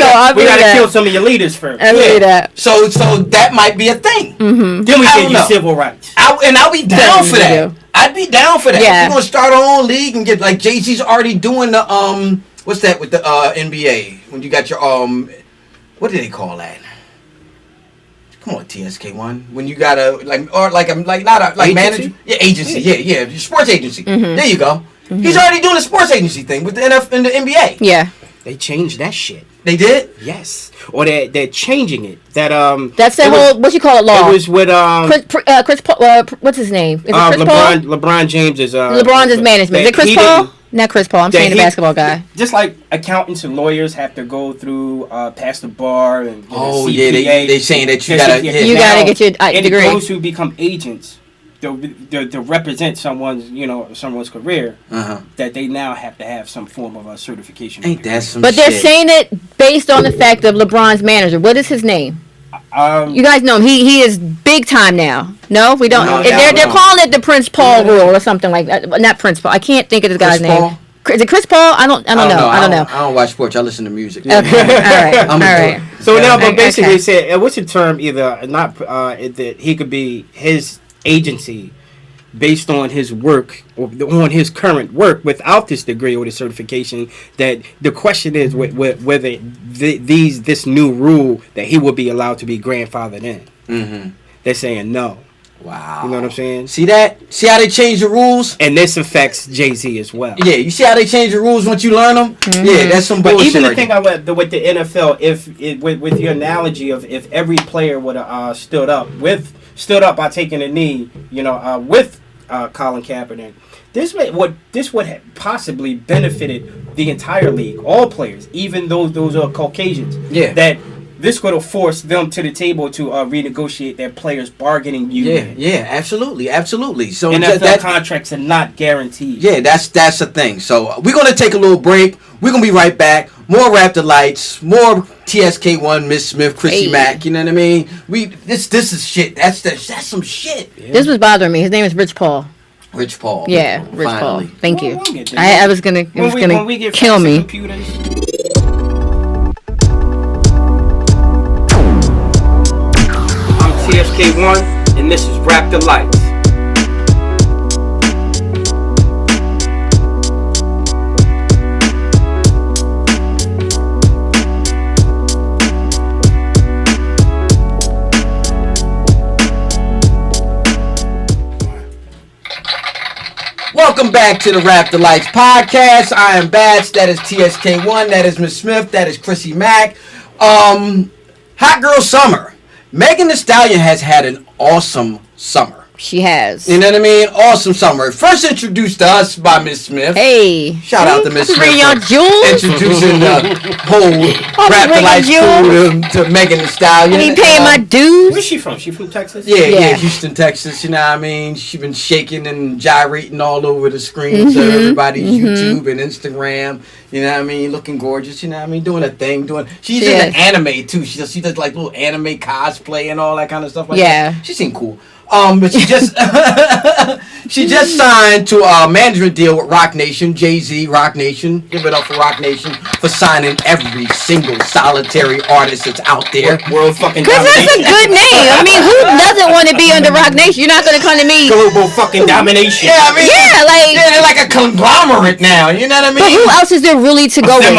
gotta kill some of your leaders first. I believe that. So that might be a thing. Mm-hmm. Then we give you civil rights. I'll be down for that. I'd be down for that. Yeah. We're gonna start our own league and get like Jay-Z's already doing the what's that with the NBA when you got your what do they call that? Come on, T-Ske one. When you got a manager, agency, yeah, sports agency. Mm-hmm. There you go. Mm-hmm. He's already doing a sports agency thing with the NFL and the NBA. Yeah, they changed that shit. They did? Yes, or they're changing it. That's the whole what you call it law. It was with Chris Paul. What's his name? Is it Chris Paul? LeBron James is LeBron's management. Is it Chris Paul? Not Chris Paul. I'm saying the basketball guy. Just like accountants and lawyers have to go through pass the bar and get a CPA. They saying that you gotta get your degree. And those who become agents to represent someone's career, that they now have to have some form of a certification. Ain't that some But they're saying it based on the fact of LeBron's manager. What is his name? You guys know him. He is big time now. No, we don't. They're calling it the Prince Paul rule or something like that. Not Prince Paul. I can't think of this guy's name. Is it Chris Paul? I don't know. I don't watch sports. I listen to music. Okay. All right. So now, but basically, they said what's the term? Either not that he could be his agency based on his work or on his current work without this degree or the certification. That the question is whether this new rule that he will be allowed to be grandfathered in. Mm-hmm. They're saying no. Wow. You know what I'm saying? See that? See how they change the rules? And this affects Jay-Z as well. Yeah, you see how they change the rules once you learn them? Mm-hmm. Yeah, that's some bullshit. But even the thing with the NFL, with your analogy of if every player would have stood up by taking a knee, with Colin Kaepernick, this would have possibly benefited the entire league, all players, even those are Caucasians. Yeah. That this would have forced them to the table to renegotiate their players' bargaining union. Yeah, absolutely. So NFL contracts are not guaranteed. Yeah, that's the thing. So we're gonna take a little break. We're gonna be right back. More Rap Delites, more T-Ske1, Miss Smith, Chrissy Mac. You know what I mean? This is shit. That's some shit. Yeah. This was bothering me. His name is Rich Paul. Rich Paul. Yeah, Rich Paul. Thank you. I was gonna. It was gonna kill me. I'm T-Ske1, and this is Rap Delites. Welcome back to the Rap Delites podcast. I am Batts. That is T-Ske1. That is Miss Smith. That is Chrissy Mac. Hot Girl Summer. Megan Thee Stallion has had an awesome summer. She has. You know what I mean? Awesome summer. First introduced to us by Miss Smith. Hey. Shout out to Miss Smith for y'all jewels. Introducing the whole Rap Delites crew to Megan Thee Stallion. Me paying my dues. Where's she from? She from Texas? Yeah, Houston, Texas. You know what I mean? She been shaking and gyrating all over the screens of everybody's YouTube and Instagram. You know what I mean? Looking gorgeous. You know what I mean? Doing a thing. She's in the anime too. She does like little anime cosplay and all that kind of stuff like that. She seemed cool. But she just signed to a management deal with Roc Nation, Jay-Z, Roc Nation. Give it up for Roc Nation for signing every single solitary artist that's out there. World fucking Because that's a good name. I mean, who doesn't want to be under Roc Nation? You're not going to come to me. Global fucking domination. Yeah, I mean, they're like a conglomerate now. You know what I mean? But who else is there really to go with?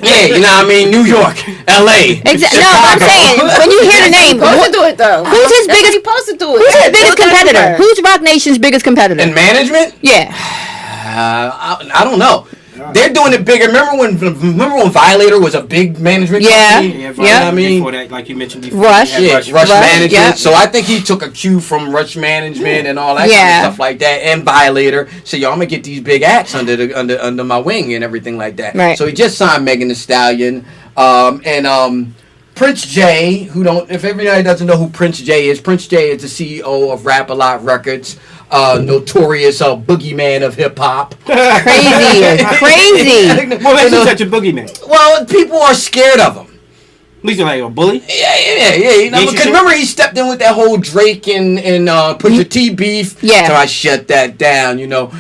Yeah, you know what I mean? New York, L.A. Exactly. No, I'm saying when you hear the name, supposed to do it though. Who's his biggest? Supposed to do it. Who's his biggest competitor? Who's Roc Nation's biggest competitor? In management? Yeah. I don't know. They're doing it bigger. Remember when Violator was a big management company? Yeah. You know what I mean? Before that, like you mentioned before. Rush Management. Yeah. So I think he took a cue from Rush Management and all that kind of stuff like that, and Violator. So I'm gonna get these big acts under my wing and everything like that. Right. So he just signed Megan Thee Stallion, and Prince J, if everybody doesn't know who Prince J is the CEO of Rap-A-Lot Records, notorious boogeyman of hip hop. Crazy. Well, that's such a boogeyman. Well, people are scared of him. At least you're like a bully. Yeah. You know, because remember he stepped in with that whole Drake and Pusha T beef. Yeah. So I shut that down. You know,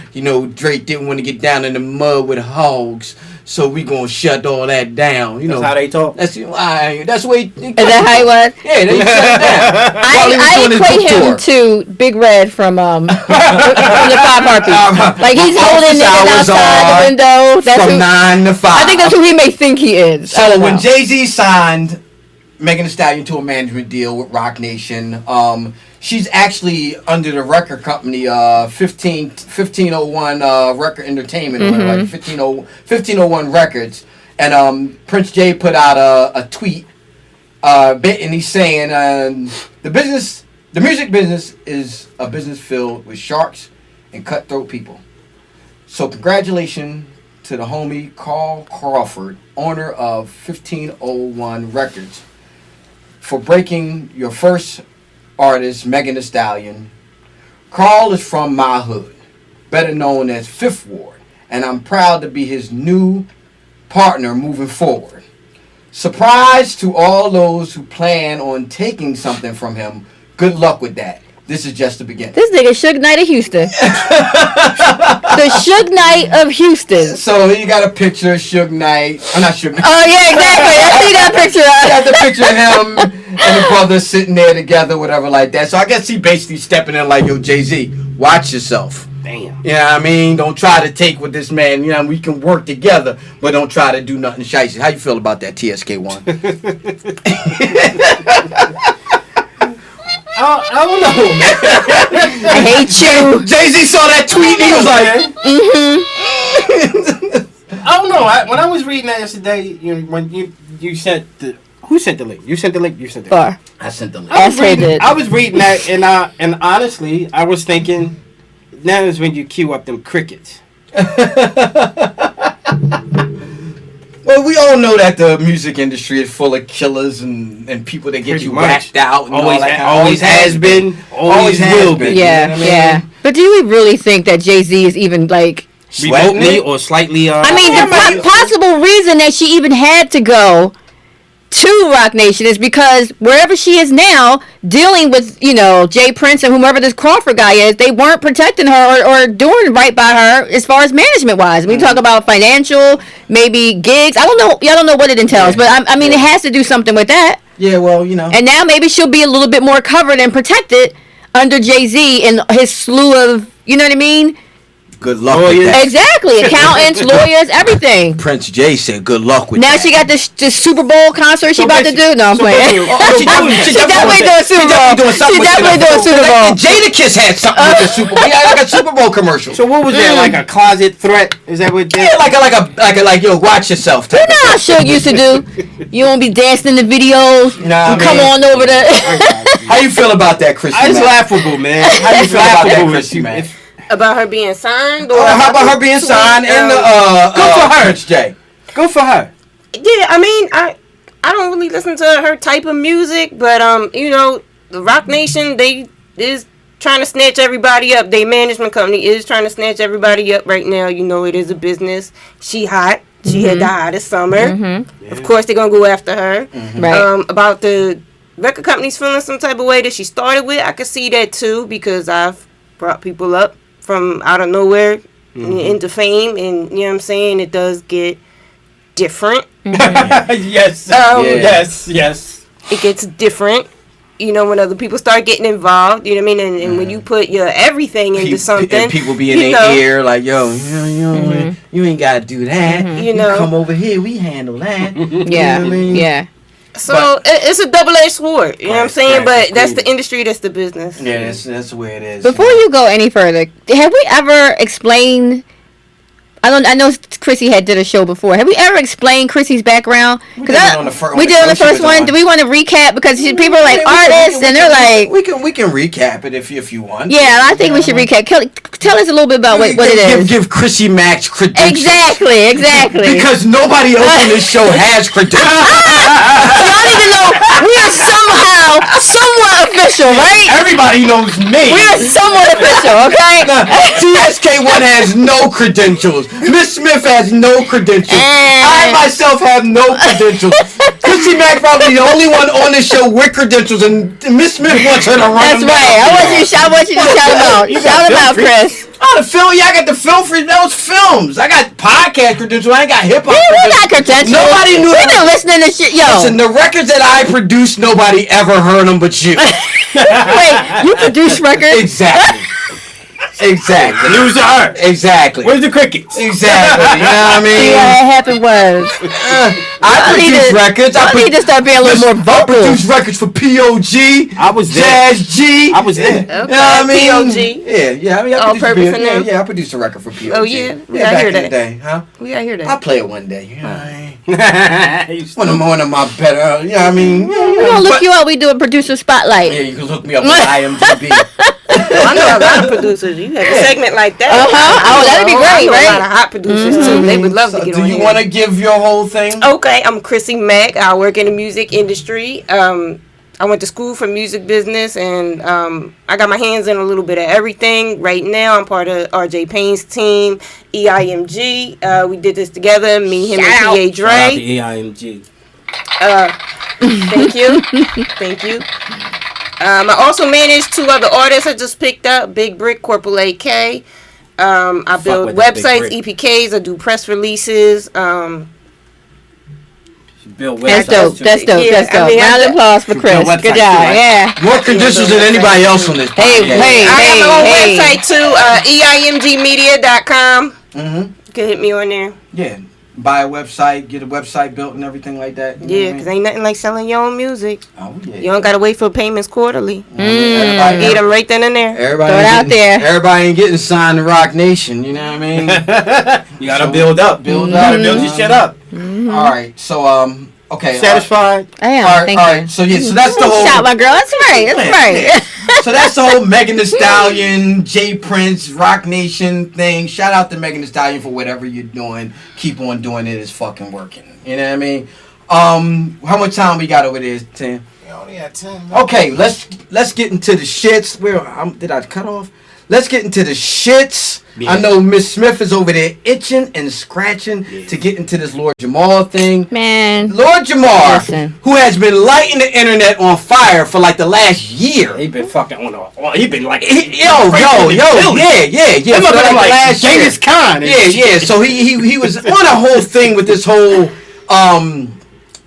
Drake didn't want to get down in the mud with hogs. So we gonna shut all that down. You know, that's how they talk. That's the way. Is that how he was? Yeah, they shut it down. I equate him to Big Red from the Five Heartbeats. Like he's holding niggas outside the window. That's from 9 to 5. I think that's who he may think he is. So when Jay-Z signed Megan Thee Stallion to a management deal with Roc Nation, she's actually under the record company 1501 Record Entertainment, or like 1501 Records. And Prince J put out a tweet, and he's saying the music business is a business filled with sharks and cutthroat people. So congratulations to the homie Carl Crawford, owner of 1501 Records, for breaking your first artist, Megan Thee Stallion. Carl is from my hood, better known as Fifth Ward, and I'm proud to be his new partner moving forward. Surprise to all those who plan on taking something from him. Good luck with that. This is just the beginning. This nigga Suge Knight of Houston. The Suge Knight of Houston. So you got a picture of Suge Knight. I'm not Suge Knight. Oh yeah, exactly. I see that picture. You got the picture of him and the brothers sitting there together, whatever like that. So I guess he basically stepping in like, yo, Jay-Z, watch yourself. Damn. You know what I mean? Don't try to take with this man. You know, we can work together, but don't try to do nothing shicey. How you feel about that, T-Ske1? I don't know, man. I hate you. Jay-Z saw that tweet and he was like, I don't know. When I was reading that yesterday, when you sent the... Who sent the link? You sent the link? You sent the link? I sent the link. I was reading that, and honestly, I was thinking, now is when you cue up them crickets. Well, we all know that the music industry is full of killers and people that get Pretty you much. whacked out. And Always, all that always has been, always will be. Yeah, You know what I mean? But do we really think that Jay-Z is even like... remotely or slightly... I mean, the possible reason that she even had to go to Roc Nation is because wherever she is now, dealing with, Jay Prince and whomever this Crawford guy is, they weren't protecting her or doing right by her as far as management-wise. We talk about financial, maybe gigs. I don't know. Y'all don't know what it entails, but I mean, it has to do something with that. Yeah, well, And now maybe she'll be a little bit more covered and protected under Jay-Z and his slew of, you know what I mean? Good luck with that. Exactly. Accountants, lawyers, everything. Prince Jay said, "Good luck with now that." Now she got this Super Bowl concert she about to do. No, I'm playing. She definitely doing Super Bowl. She definitely doing Super Bowl. Jadakiss had something with the Super Bowl. Yeah, like a Super Bowl commercial. So what was that? Like a closet threat? Is that what? Yeah, like yo, watch yourself. You know how Suge used to do. You won't be dancing in the videos. Nah, come on over to. How you feel about that, Chrissy? It's laughable, man. How you feel about that, Chrissy Mac? About her being signed? Or how about her being signed and good for her, Jay? Good for her. Yeah, I mean, I don't really listen to her type of music, but you know, the Roc Nation, they is trying to snatch everybody up. Their management company is trying to snatch everybody up right now. You know, it is a business. She hot. She had the hottest summer. Mm-hmm. Yeah. Of course, they're gonna go after her. Mm-hmm. Right. About the record companies feeling some type of way that she started with, I could see that too, because I've brought people up from out of nowhere into fame, and you know what I'm saying, it does get different. Yes. Yes. It gets different, you know, when other people start getting involved, you know what I mean, and when you put your everything into something, and people be in their ear like, yo, you ain't gotta do that. You know, come over here, we handle that. Yeah. You know what I mean? Yeah. So it's a double-edged sword, you know what I'm saying? But that's the industry, that's the business. Yeah, that's the way it is. Before you go any further, have we ever explained? I know Chrissy did a show before. Have we ever explained Chrissy's background? We did it on the first one. Do we want to recap? Because people are like artists, and they're like, we can recap it if you want. Yeah, I think we should recap. Tell us a little bit about what it is. Give Chrissy Mac's credentials. Exactly. Because nobody else on this show has credentials. Y'all need to know we are somehow somewhat official, right? Everybody knows me. We are somewhat official, okay? TSK1 has no credentials. Miss Smith has no credentials. I myself have no credentials. Chrissy Mac probably the only one on this show with credentials, and Miss Smith wants her to run. That's right. I want you to shout about. Shout about, Chris. Oh, the film. Yeah, I got the film for those films. I got podcast credentials. I ain't got hip hop. We got credentials. Nobody knew. We've been listening to shit. Yo, listen, the records that I produced, nobody ever heard them but you. Wait, you produce records? Exactly. Exactly. News to her. Exactly. Where's the crickets? Exactly. You know what I mean? See, what happened was I produced records. I need to start being a little more vocal. I produced records for POG. I was there. Jazz G. I was there. Okay. You know what I mean? POG. Yeah. I mean, All purpose in them? Yeah, I produced a record for POG. Oh yeah, we gotta hear back that. in the day, huh? We gotta hear that. I'll play it one day. You know what I mean? One of my better. You know what I mean? We're gonna look you up. We do a producer spotlight. Yeah, you can look me up on IMDb. I know a lot of producers. You have a segment like that. Oh, that'd be great, I know right? a lot of hot producers too. They would love to get on here. Do you want to give your whole thing? Okay, I'm Chrissy Mac. I work in the music industry. I went to school for music business, and I got my hands in a little bit of everything. Right now, I'm part of RJ Payne's team, EIMG. We did this together, me, him, and PA Dre. Shout out to EIMG. Thank you. I also manage 2 other artists I just picked up, Big Brick, Corporal AK. I build websites, EPKs. I do press releases. That's dope. That's dope. Round of applause for Chris. Good job. Yeah. More credentials than anybody else on this podcast. Hey. I have my own website too, EIMGmedia.com. You can hit me on there. Yeah. Buy a website, get a website built and everything like that. Yeah, because ain't nothing like selling your own music. Oh, yeah. You don't got to wait for payments quarterly. Everybody Get them right then and there. Everybody Throw it out there. Everybody ain't getting signed to Roc Nation, you know what I mean? You got to build up. You got to build your shit up. All right, so, okay. Satisfied? I am. All right, Thank all you. right. So, yeah, so that's the whole... Shout, my girl. That's right. So that's the whole Megan Thee Stallion, J Prince, Roc Nation thing. Shout out to Megan Thee Stallion for whatever you're doing. Keep on doing it. It's fucking working. You know what I mean? How much time we got over there, Tim? We only had 10. Okay, let's get into the shits. Did I cut off? Let's get into the shits. Yeah. I know Miss Smith is over there itching and scratching to get into this Lord Jamar thing. Man. Lord Jamar, Listen. who has been lighting the internet on fire for like the last year. He been fucking he been like... Yeah. For like like last year. Genghis Khan. Yeah. So he was on a whole thing with this whole,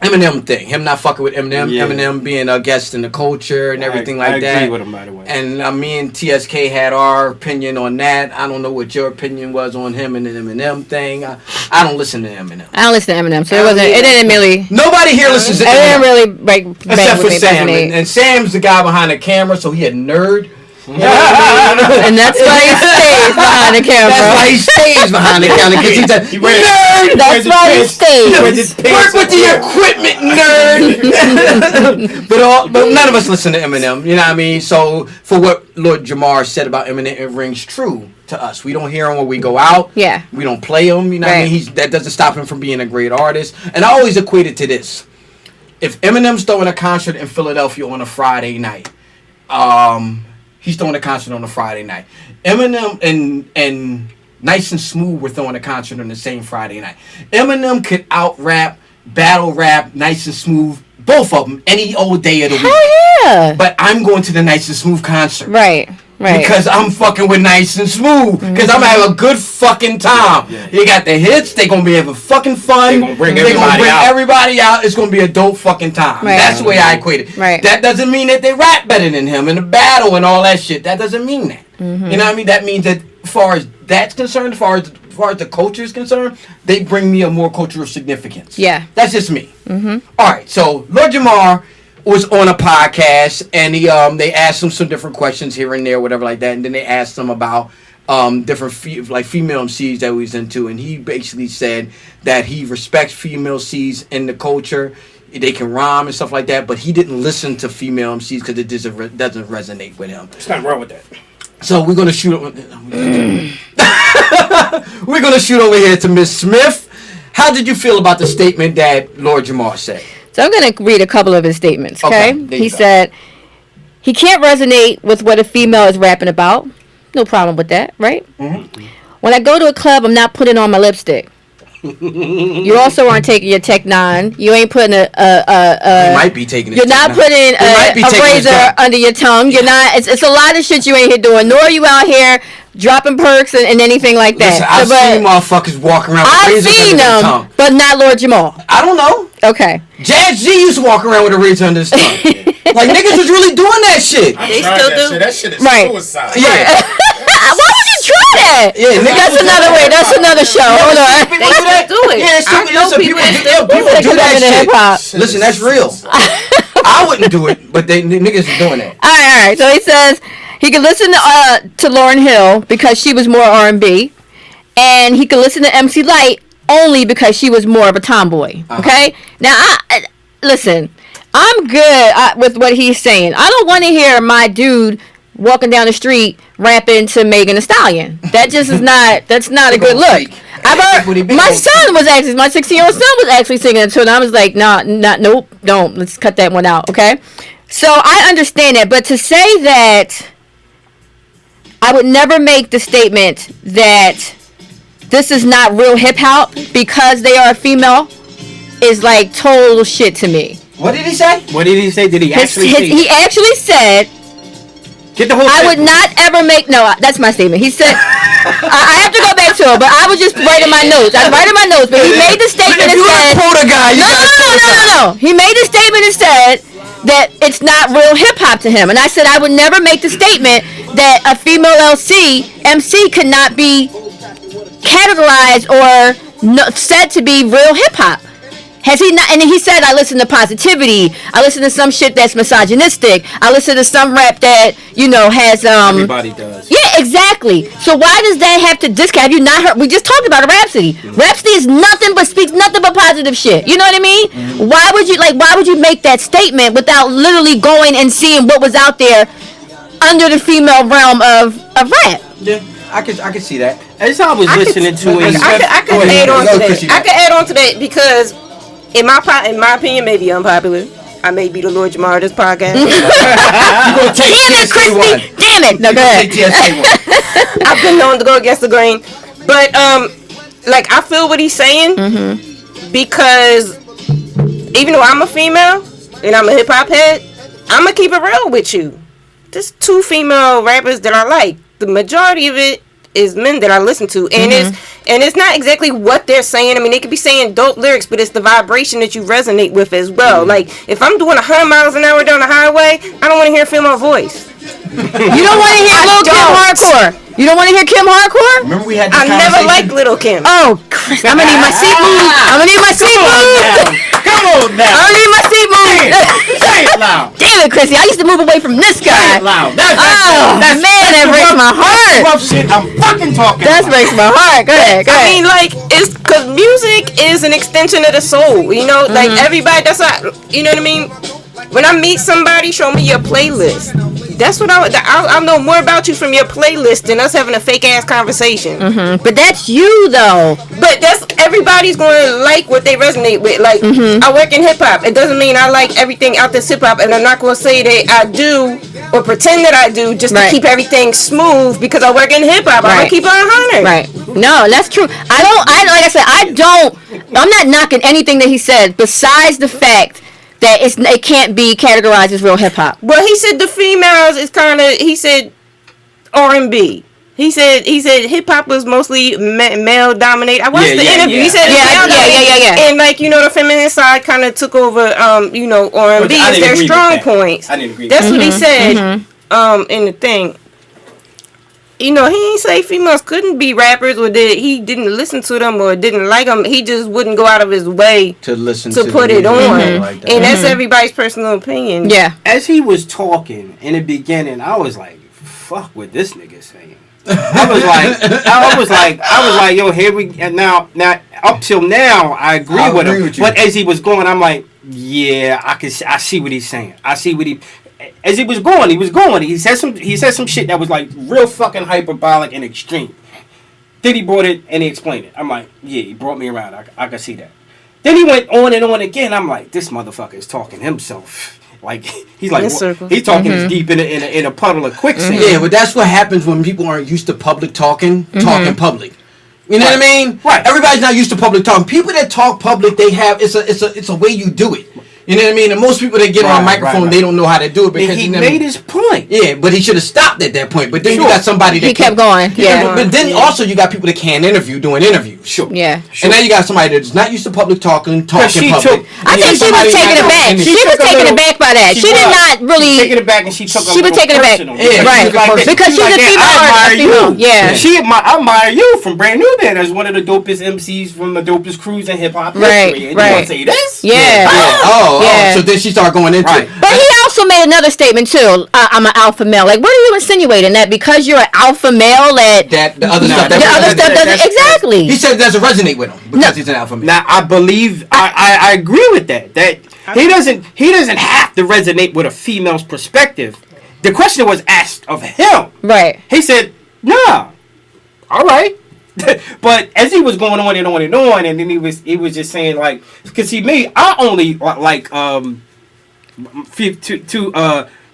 Eminem thing. Him not fucking with Eminem. Yeah. Eminem being a guest in the culture and everything like that. I agree with him, by the way. And me and T.S.K. had our opinion on that. I don't know what your opinion was on him and the Eminem thing. I don't listen to Eminem. I don't listen to Eminem, so it didn't really. Nobody here listens to It didn't Eminem. really Except for Sam. And Sam's the guy behind the camera, so he a nerd. And that's why he stays behind the camera. That's why he stays behind the camera, because he's a nerd. That's why he stays. Work with the equipment, nerd. but none of us listen to Eminem. You know what I mean? So for what Lord Jamar said about Eminem, it rings true to us. We don't hear him when we go out. Yeah. We don't play him. You know what I mean? That doesn't stop him from being a great artist. And I always equate it to this: if Eminem's throwing a concert in Philadelphia on a Friday night, he's throwing a concert on a Friday night. Eminem and Nice and Smooth were throwing a concert on the same Friday night. Eminem could out-rap, battle-rap, Nice and Smooth, both of them, any old day of the week. Oh, yeah. But I'm going to the Nice and Smooth concert. Right. Because I'm fucking with Nice and Smooth. Because I'm going to have a good fucking time. Yeah. You got the hits. They going to be having fucking fun. They going to bring everybody out. It's going to be a dope fucking time. Right. That's the way I equate it. Right. That doesn't mean that they rap better than him in the battle and all that shit. That doesn't mean that. Mm-hmm. You know what I mean? That means that as far as that's concerned, as far as the culture is concerned, they bring me a more cultural significance. Yeah. That's just me. Mm-hmm. All right. So Lord Jamar was on a podcast, and they asked him some different questions here and there, whatever like that, and then they asked him about different female MCs that he's into, and he basically said that he respects female MCs in the culture. They can rhyme and stuff like that, but he didn't listen to female MCs because it doesn't resonate with him. There's nothing wrong with that. So we're gonna shoot. We're gonna shoot over here to Miss Smith. How did you feel about the statement that Lord Jamar said? So I'm going to read a couple of his statements, okay? He said, he can't resonate with what a female is rapping about. No problem with that, right? Mm-hmm. When I go to a club, I'm not putting on my lipstick. You also aren't taking your Tech 9. You ain't putting You might be taking it. You're not putting a razor under your tongue. You're not. It's a lot of shit you ain't here doing. Nor are you out here dropping perks and anything like that. Listen, I've seen motherfuckers walk around with razors under their tongue. But not Lord Jamar. I don't know. Okay. Jazz G used to walk around with a razor under his tongue. Like, niggas was really doing that shit. They still do. That shit is Right. suicide. Yeah. Why would you try that? Yeah, That's another way. That's another show. Hold on. They still do it. Yeah, I know people that still do people it. do that Hip hop. shit. Listen, that's real. I wouldn't do it, but niggas are doing that. All right. So he says he could listen to Lauryn Hill because she was more R&B, and he could listen to MC Lyte only because she was more of a tomboy. Okay. Now, listen. I'm good with what he's saying. I don't want to hear my dude walking down the street rapping to Megan Thee Stallion. That just is not. That's not a good look. My son was actually, my 16-year-old son was actually singing it too, and I was like, nope, don't. Let's cut that one out, okay? So I understand that, but to say that I would never make the statement that this is not real hip hop because they are a female is like total shit to me. What did he say? What did he say? Did he actually say? He actually said, Get the whole I thing. would not ever make, no, that's my statement. He said, I have to go back to it, but I was just writing my notes. I'm writing my notes, but he made the statement and said, quote a guy, no. He made the statement and said that it's not real hip hop to him. And I said I would never make the statement that a female MC could not be categorized or said to be real hip hop. Has he not? And he said, I listen to positivity. I listen to some shit that's misogynistic. I listen to some rap that, has Everybody does. Yeah, exactly. So why does that have to discount? Have you not heard? We just talked about a Rhapsody. Mm-hmm. Rhapsody is speaks nothing but positive shit. You know what I mean? Mm-hmm. Why would you make that statement without literally going and seeing what was out there under the female realm of rap? Yeah, I could see that. As I was listening to it, I could add on to that. I could add on to that because in my opinion, maybe unpopular. I may be the Lord Jamar of this podcast. You're gonna take TSK one. Damn it! No, go ahead. I've been known to go against the grain, but I feel what he's saying because even though I'm a female and I'm a hip hop head, I'm gonna keep it real with you. There's two female rappers that I like. The majority of it is men that I listen to, and it's not exactly what they're saying. I mean, they could be saying dope lyrics, but it's the vibration that you resonate with as well. Like if I'm doing 100 miles an hour down the highway, I don't want to hear a female voice. You don't want to hear Lil Kim hardcore. You don't want to hear Kim hardcore? Remember we had this I never liked Little Kim. Oh, Chris, I'm gonna need my seat moved. I'm gonna need my seat moved. Come on now. I'm gonna need my seat moved. Say it loud. Damn it, Chrissy. I used to move away from this guy. Say it loud. That's that breaks my heart. Rough shit I'm fucking talking That about. breaks my heart. Go ahead. I mean, like, it's because music is an extension of the soul. You know, like everybody. That's what, you know what I mean. When I meet somebody, show me your playlist. That's what I'll know more about you from your playlist than us having a fake ass conversation. But that's you though. But that's everybody's going to like what they resonate with. Like I work in hip hop. It doesn't mean I like everything out this hip hop, and I'm not going to say that I do or pretend that I do just to keep everything smooth because I work in hip hop. I'm gonna keep it 100. Right. No, that's true. I'm not knocking anything that he said besides the fact that it can't be categorized as real hip hop. Well, he said the females is kind of, he said R&B. He said hip hop was mostly male dominated. I watched the interview. He said yeah. And like, you know, the feminine side kind of took over. You know, R&B is their strong points. I didn't agree. That's what he said. In the thing. You know, he ain't say females couldn't be rappers or that he didn't listen to them or didn't like them. He just wouldn't go out of his way to listen to put it on. Like that. And that's everybody's personal opinion. Yeah. As he was talking in the beginning, I was like, "Fuck what this nigga saying." I was like, yo, here we now up till now, I agree with him. But as he was going, I'm like, yeah, I see what he's saying. I see what he. As he was going. He said some shit that was like real fucking hyperbolic and extreme. Then he brought it and he explained it. I'm like, yeah, he brought me around. I can see that. Then he went on and on again. I'm like, this motherfucker is talking himself. Like he's like he's talking as deep in a puddle of quicksand. Yeah, but that's what happens when people aren't used to public talking public. You know what I mean? Right. Everybody's not used to public talking. People that talk public, they have it's a way you do it. You know what I mean? And most people that get on a microphone, they don't know how to do it because he made his point. Yeah, but he should have stopped at that point. But then you got somebody that kept going. Yeah. But then also you got people that can't interview doing interviews. Sure. Yeah. And now you got somebody that's not used to public talking public. I think she was taken aback. She was taken aback by that. She did not really taken it back, and she took. She was taken aback. Yeah, right. Because she's a female. Yeah. I admire you from Brand New Then as one of the dopest MCs from the dopest crews in hip hop history. Right. You want to say this? Yeah. Oh, so then she started going into it. But he also made another statement too. I'm an alpha male. Like, what are you insinuating? That because you're an alpha male, that the other stuff doesn't exactly. He said it doesn't resonate with him because he's an alpha male. Now I believe I agree with that. That he doesn't have to resonate with a female's perspective. The question was asked of him. Right. He said, "Nah, all right." But as he was going on and on and on, and then he was just saying like, because I only like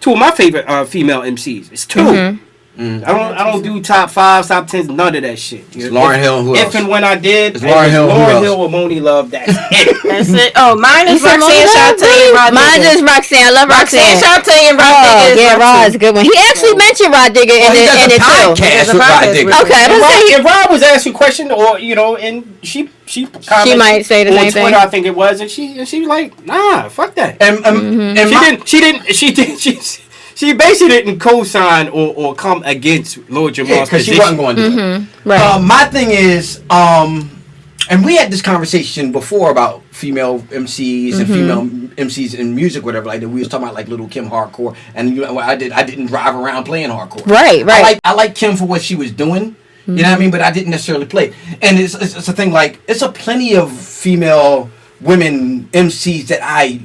two of my favorite female MCs. It's two. I don't do top 5, top 10s, none of that shit. It's Lauryn Hill. Who else? If and when I did, it's Lauryn Hill. Lauryn Hill or Moni Love. That's it. That's it. Oh, mine is Roxanne Shante. Mine is Roxanne. I love Roxanne. Shante and Rod Digger. Yeah, Rod is a good one. He actually mentioned Rod Digger in it too. Okay, if Rod was asking a question, or and she might say the same thing. Twitter, I think it was, and she was like, nah, fuck that. And she basically didn't co-sign or come against Lord Jamar's because she wasn't going to do it. Right. My thing is, and we had this conversation before about female MCs and female MCs in music, whatever like that. We was talking about like Little Kim hardcore, and I didn't drive around playing hardcore. Right. I like Kim for what she was doing. You know what I mean? But I didn't necessarily play. And it's a thing like it's a plenty of female women MCs that I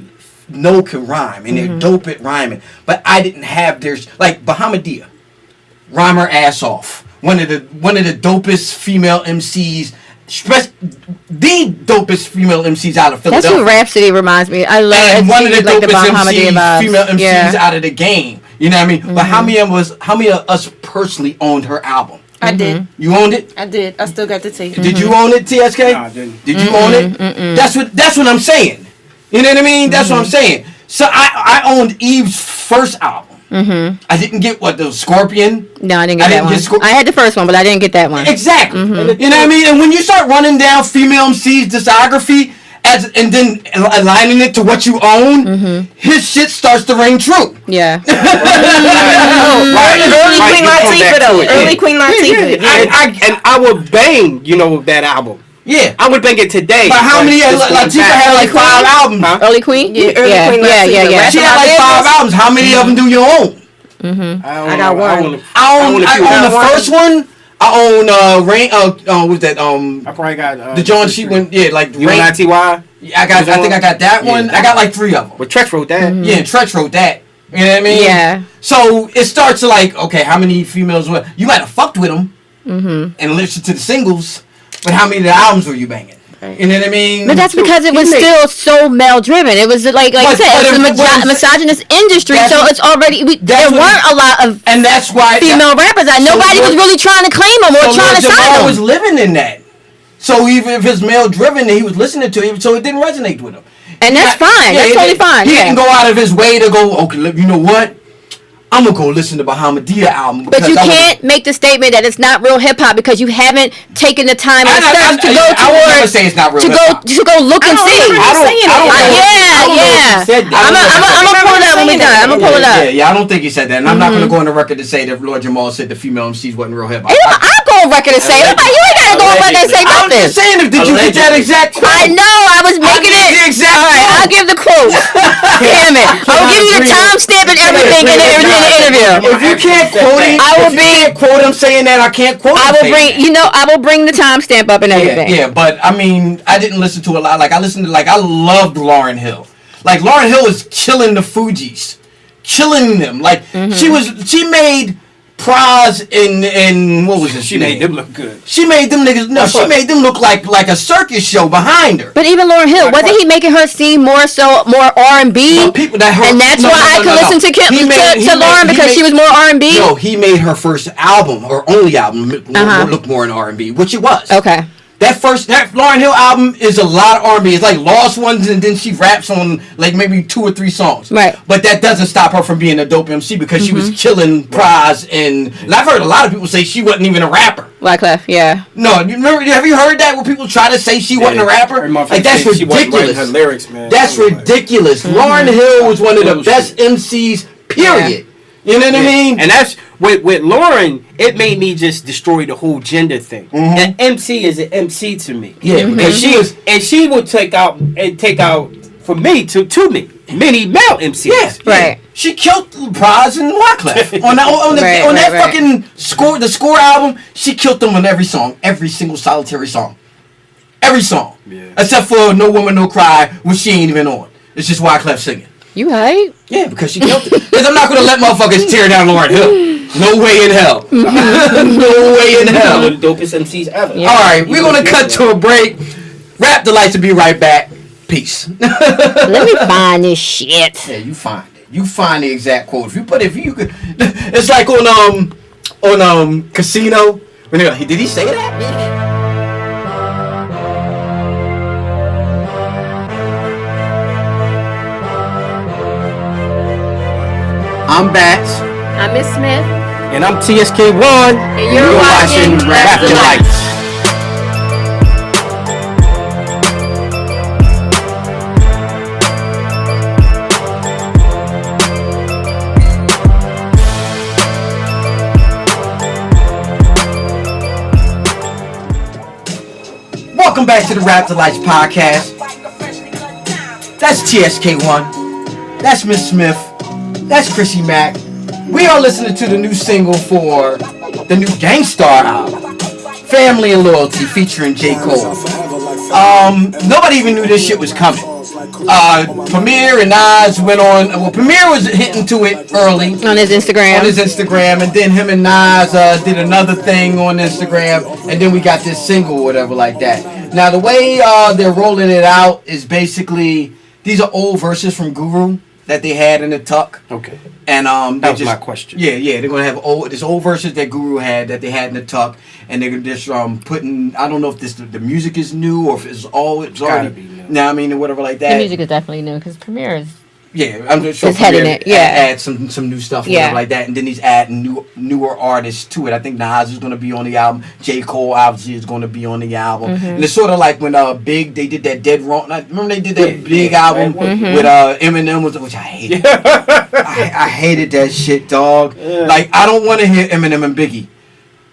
know can rhyme and they're dope at rhyming, but I didn't have theirs. Like Bahamadia, rhyme her ass off. One of the dopest female MCs, the dopest female MCs out of Philadelphia. That's what Rhapsody reminds me. I love and one of the like dopest female MCs out of the game. You know what I mean? But how many of us personally owned her album? I did. You owned it? I did. I still got the tape. Did you own it, T-Ske? No, I didn't. Did you own it? That's what I'm saying. You know what I mean? That's what I'm saying. So I owned Eve's first album. Mm-hmm. I didn't get the Scorpion. No, I didn't get that one. I had the first one, but I didn't get that one. Exactly. Mm-hmm. You know what I mean? And when you start running down female MC's discography and then aligning it to what you own, his shit starts to ring true. Yeah. Early Queen Latifah though. Early Queen Latifah. And I would bang, that album. Yeah, I would bang it today. But how many? Latifah had like 5 albums. Huh? Early Queen? Yeah, Early Queen Latifah. Yeah. She had like 5 albums. How many of them do you own? I got one. I own the first one. I own Rain. What's that? I probably got the John she went. Yeah, like Rain. I think I got that one. I got like 3 of them. But Tretch wrote that. Yeah, Tretch wrote that. You know what I mean? Yeah. So it starts to like, okay, how many females were you might have fucked with them and listened to the singles, but how many of the albums were you banging? You know what I mean? But that's because it was still so male driven. It was like you said, it's a misogynist industry, so it's already there weren't a lot of and that's why female rappers. Nobody was really trying to claim them or trying to sign them. Jamar was living in that. So even if it's male driven, he was listening to it, so it didn't resonate with him. And that's fine. That's totally fine. He didn't go out of his way to go, okay, you know what? I'm going to go listen to Bahamadia album. But you can't make the statement that it's not real hip hop because you haven't taken the time and steps to go towards. I would say it's not real hip hop. To go look and see. Yeah. I'm gonna pull it up when we done. I'm gonna pull it up. Yeah, I don't think he said that, and I'm not gonna go on the record to say that Lord Jamar said the female MCs wasn't real hip hop. I'll go on record and say it. You ain't gotta go on record and say nothing. I'm just saying, did you get that exact quote? I know. I was making it. All right, I'll give the quote. Damn it! I'll give you the timestamp and everything in the interview. If you can't quote him, I'm saying that I can't quote him. I will bring the timestamp up and everything. Yeah, but I mean, I didn't listen to a lot. Like I loved Lauryn Hill. Like Lauryn Hill was killing the Fugees, killing them. Like she made Praz and what was it? She made them look good. She made them niggas. No, she made them look like a circus show behind her. But even Lauryn Hill, wasn't he making her seem more R&B? And that's why I could listen to Lauryn because she was more R&B. No, he made her first album, her only album, look more in R&B, which it was. Okay. That Lauryn Hill album is a lot of R&B. It's like Lost Ones, and then she raps on like maybe 2 or 3 songs. Right. But that doesn't stop her from being a dope MC because she was killing Praz, and I've heard a lot of people say she wasn't even a rapper. Wyclef, yeah. No, you remember? Have you heard that where people try to say she wasn't a rapper? Like that's ridiculous. Her lyrics, man. That's ridiculous. Lauryn Hill was one of the best MCs. Period. Yeah. You know what I mean? And that's with Lauryn. It made me just destroy the whole gender thing. An MC is an MC to me. Yeah, and she would take out for me to me many male MCs. Yeah, right. She killed Praz and Wyclef on that fucking score. The score album, she killed them on every song, every single solitary song, every song, except for No Woman No Cry, which she ain't even on. It's just Wyclef singing. You right? Yeah, because she killed it. Because I'm not going to let motherfuckers tear down Lauryn Hill. No way in hell. No way in hell. One of the dopest MCs ever. Yeah. All right, we're going to cut to a break. Rap Delites will be right back. Peace. Let me find this shit. Yeah, you find it. You find the exact quote. If you could, it's like on Casino. When they're like, did he say that? I'm Batts. I'm Miss Smith. And I'm T-Ske 1. And you're watching Rap Delites. Welcome back to the Rap Delites podcast. That's T-Ske 1. That's Miss Smith. That's Chrissy Mac. We are listening to the new single for the new Gangstar album, Family and Loyalty, featuring J. Cole. Nobody even knew this shit was coming. Premier and Nas went on. Well, Premier was hitting to it early on his Instagram, and then him and Nas did another thing on Instagram, and then we got this single, whatever, like that. Now the way they're rolling it out is basically these are old verses from Guru that they had in the tuck. Okay. And that was my question. Yeah, they're gonna have old verses that Guru had that they had in the tuck, and they're just putting. I don't know if the music is new or if it's already. Be new. Now I mean, or whatever like that. The music is definitely new because Premier is Yeah, I'm just sure is heading it. Yeah, add some new stuff, whatever like that, and then he's adding newer artists to it. I think Nas is going to be on the album. J. Cole obviously is going to be on the album, and it's sort of like when Big they did that Dead Wrong. Remember they did that Big album with Eminem, which I hated. I hated that shit, dog. Like I don't want to hear Eminem and Biggie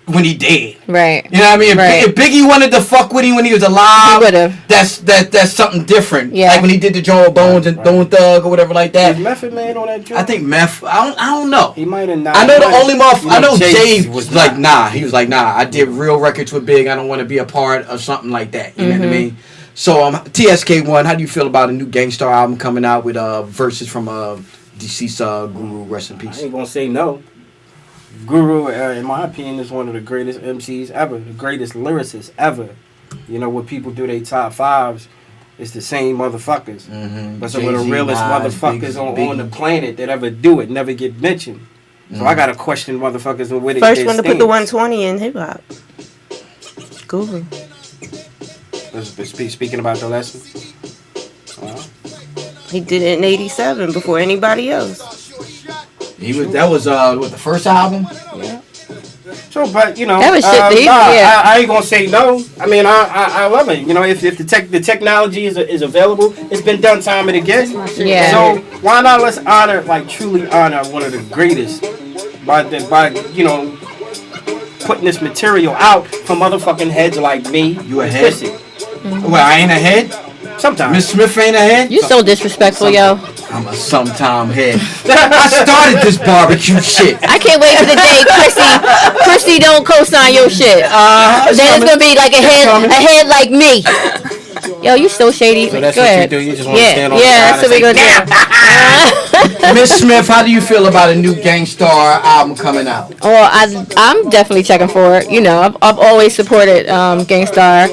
when he dead. Right. You know what I mean? Right. If Biggie wanted to fuck with him when he was alive, he would've. That's something different. Yeah. Like when he did the Joe Bones and Throwing Thug or whatever like that. Was Method Man on that joint? I think Meth. I don't know. He might have not. I know the only I know Jay Jay was like nah. He was like nah. I did real records with Big. I don't want to be a part of something like that. You know what I mean? So TSK1. How do you feel about a new Gangstar album coming out with verses from deceased Guru? Rest in peace. I ain't gonna say no. Guru, in my opinion, is one of the greatest MCs ever, the greatest lyricists ever. You know, when people do their top fives, it's the same motherfuckers. But some of the realest motherfuckers on the planet that ever do it never get mentioned. So I gotta question motherfuckers and where they First one to put the stance. 120 in hip hop. Guru. Speaking about the lesson. He did it in '87 before anybody else. That was what the first album. Yeah. So, but you know, that was shit. I ain't gonna say no. I mean, I love it. You know, if the technology is available, it's been done time and again. Yeah. So why not let's honor, like truly honor one of the greatest by you know putting this material out for motherfucking heads like me. You a head? Well, I ain't a head. Sometimes. Miss Smith ain't a head. You so disrespectful, yo. I'm a sometime head. I started this barbecue shit. I can't wait for the day Chrissy don't co-sign your shit. Then it's gonna be like a head like me. Yo, you so shady. So that's Go what ahead. you do. You just want to stand on the Yeah, side that's what we and gonna do. Miss Smith, how do you feel about a new Gangstar album coming out? Well, I'm definitely checking for it. You know, I've always supported Gangstar.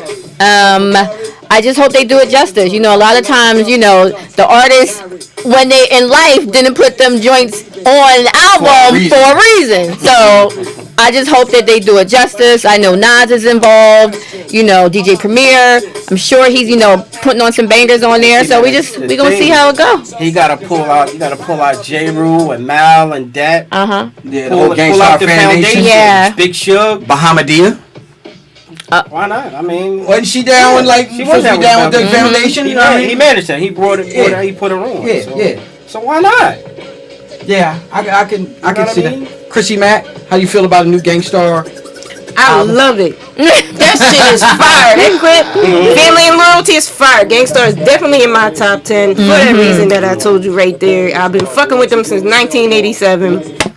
I just hope they do it justice. You know, a lot of times, you know, the artists when they in life didn't put them joints on the album for a reason. So I just hope that they do it justice. I know Nas is involved. You know, DJ Premier. I'm sure he's, you know, putting on some bangers on there. So we gonna see how it goes. He gotta pull out J. Rule and Mal and Dat. Yeah, the pull whole Gangstar out the Foundation. foundation. Yeah. Big Shug. Bahamadia. Why not? I mean, wasn't she down with like she was down with the foundation? He managed that. He brought it. He put her on. Yeah. So why not? Yeah, I can see I mean? that. Chrissy Mac, how you feel about a new Gangstar? I love it. That shit is fire. That clip, Family and Loyalty is fire. Gangstar is definitely in my top 10 for that reason that I told you right there. I've been fucking with them since 1987.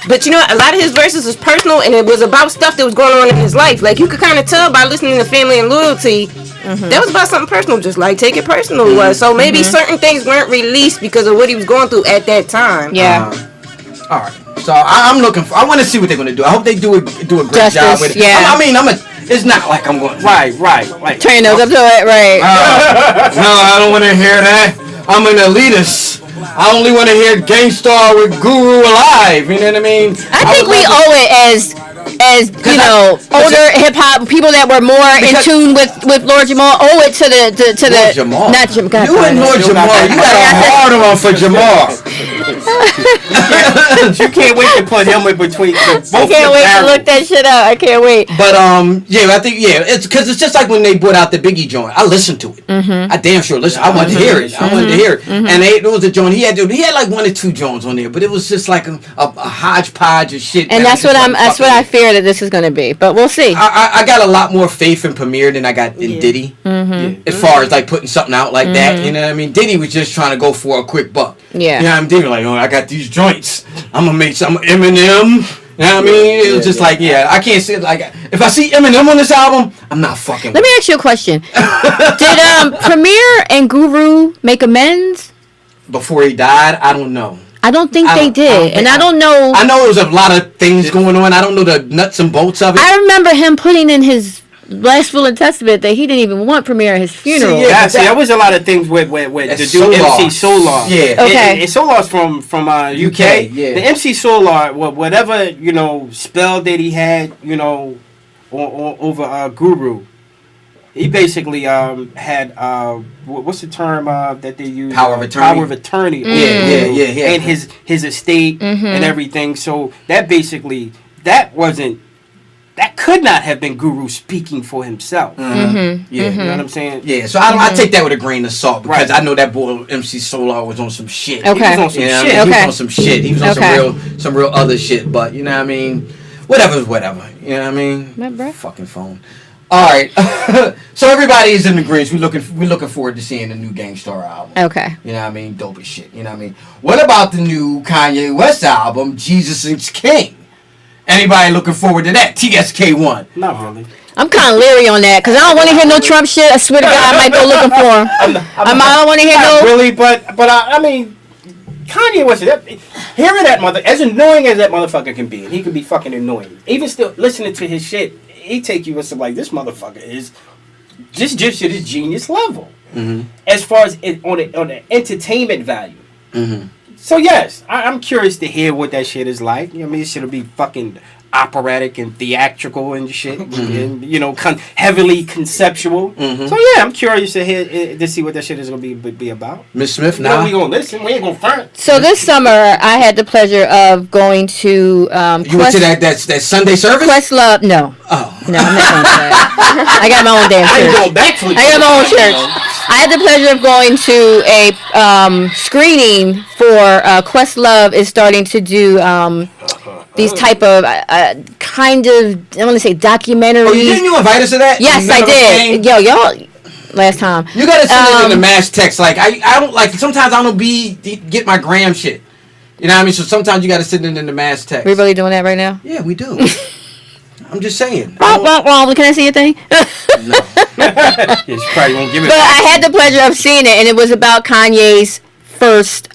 But you know, a lot of his verses was personal, and it was about stuff that was going on in his life. Like you could kind of tell by listening to Family and Loyalty, that was about something personal, just like Take It Personal was. So maybe certain things weren't released because of what he was going through at that time. Yeah. All right. So I'm looking for. I want to see what they're gonna do. I hope they do a great Justice, job with it. yeah. I mean, it's not like I'm going. Right. Turn those up to it, right? No, I don't want to hear that. I'm an elitist. I only want to hear Gangstar with Guru alive. You know what I mean? I think we owe it as you know, older hip hop people that were more in tune with Lord Jamar owe it to the Lord Jamar. Not Jamar. You and Lord Jamar, you got a hard one for Jamar. You can't wait to put him in between. I can't wait to look that shit up. I can't wait. But yeah, I think it's because it's just like when they brought out the Biggie joint. I listened to it. I damn sure listened. I wanted to hear it. And it was a joint he had like one or two joints on there, but it was just like a hodgepodge of shit. And that's what I fear that this is going to be. But we'll see. I got a lot more faith in Premier than I got in Diddy. As far as like putting something out like that, you know what I mean? Diddy was just trying to go for a quick buck. Yeah. You know what I'm thinking? Like, oh, I got these joints. I'm gonna make some Eminem. You know what I mean? It was just like, I can't say like if I see Eminem on this album, I'm not fucking. Let me ask you a question. Did Premier and Guru make amends before he died? I don't know. I don't think they did, and I don't know. I know there was a lot of things going on. I don't know the nuts and bolts of it. I remember him putting in his last will and testament that he didn't even want Premier at his funeral. See, there was a lot of things with the dude MC Solar. Yeah. Okay. And Solar's from UK. Yeah. The MC Solar, whatever spell that he had, over Guru. He basically had what's the term that they use? Power of attorney. Power of attorney. Yeah. And his estate and everything. So that basically that could not have been Guru speaking for himself. Yeah, you know what I'm saying? Yeah. So I take that with a grain of salt because I know that boy MC Solar was on some shit. Okay. He was on some shit. He was on some shit. He was on some real other shit. But you know what I mean? Whatever's whatever. You know what I mean? Remember? Fucking phone. All right. So everybody is in agreement. We're looking forward to seeing the new Gang Starr album. Okay. You know what I mean? Dope as shit. You know what I mean? What about the new Kanye West album, Jesus is King? Anybody looking forward to that? Tskae 1. Not really. I'm kind of leery on that because I don't want to hear no Trump shit. I swear to God, I might go looking for him. I don't want to hear Not no. really, but I mean, Kanye West. Hearing that as annoying as that motherfucker can be, and he can be fucking annoying. Even still listening to his shit, he take you with some like this motherfucker is just shit is genius level. As far as on the entertainment value. So yes, I'm curious to hear what that shit is like. You know what I mean? It should be fucking operatic and theatrical and shit, and you know, heavily conceptual. So yeah, I'm curious to hear to see what that shit is gonna be about. Miss Smith, Now we gonna listen. We ain't gonna front. So this summer, I had the pleasure of going to you went to that Sunday service? Questlove. No. Oh. No, I'm not going to that. I got my own damn I ain't church. going back to it. I got my own church. I had the pleasure of going to a screening for Questlove is starting to do these type of kind of, I want to say documentaries. Oh, didn't you invite us to that? Yes, I did. Yo, y'all, last time. You gotta send it in the mass text. Like I don't like. Sometimes I don't get my gram shit. You know what I mean? So sometimes you gotta send it in the mass text. We really doing that right now? Yeah, we do. I'm just saying. Wrong. Can I see your thing? No. Yeah, she probably won't give it. But I had the pleasure of seeing it, and it was about Kanye's first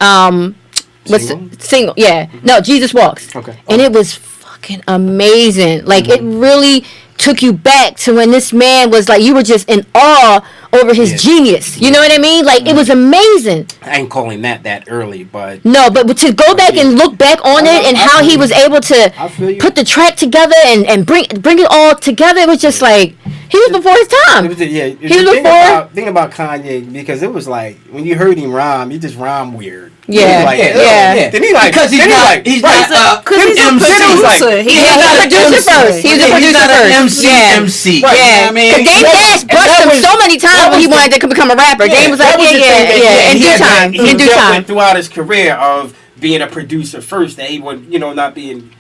single. Yeah, no, Jesus Walks. Okay. And it was fucking amazing. Like it really took you back to when this man was like, you were just in awe over his genius. You know what I mean? Like it was amazing. I ain't calling that early, but No, but to go back and look back on it and how he was able to put the track together and bring it all together, it was just like he was before his time. He was before. Think about Kanye because it was like when you heard him rhyme, he just rhymed weird. Yeah, like, yeah. Then he like because he's not He's a producer. He was a producer first. He was a producer first. MC. Right. Yeah, I mean, Dame Dash brushed him so many times when he wanted to become a rapper. Dame was like, yeah. In due time. In due time. Throughout his career of being a producer first, that he would, not being,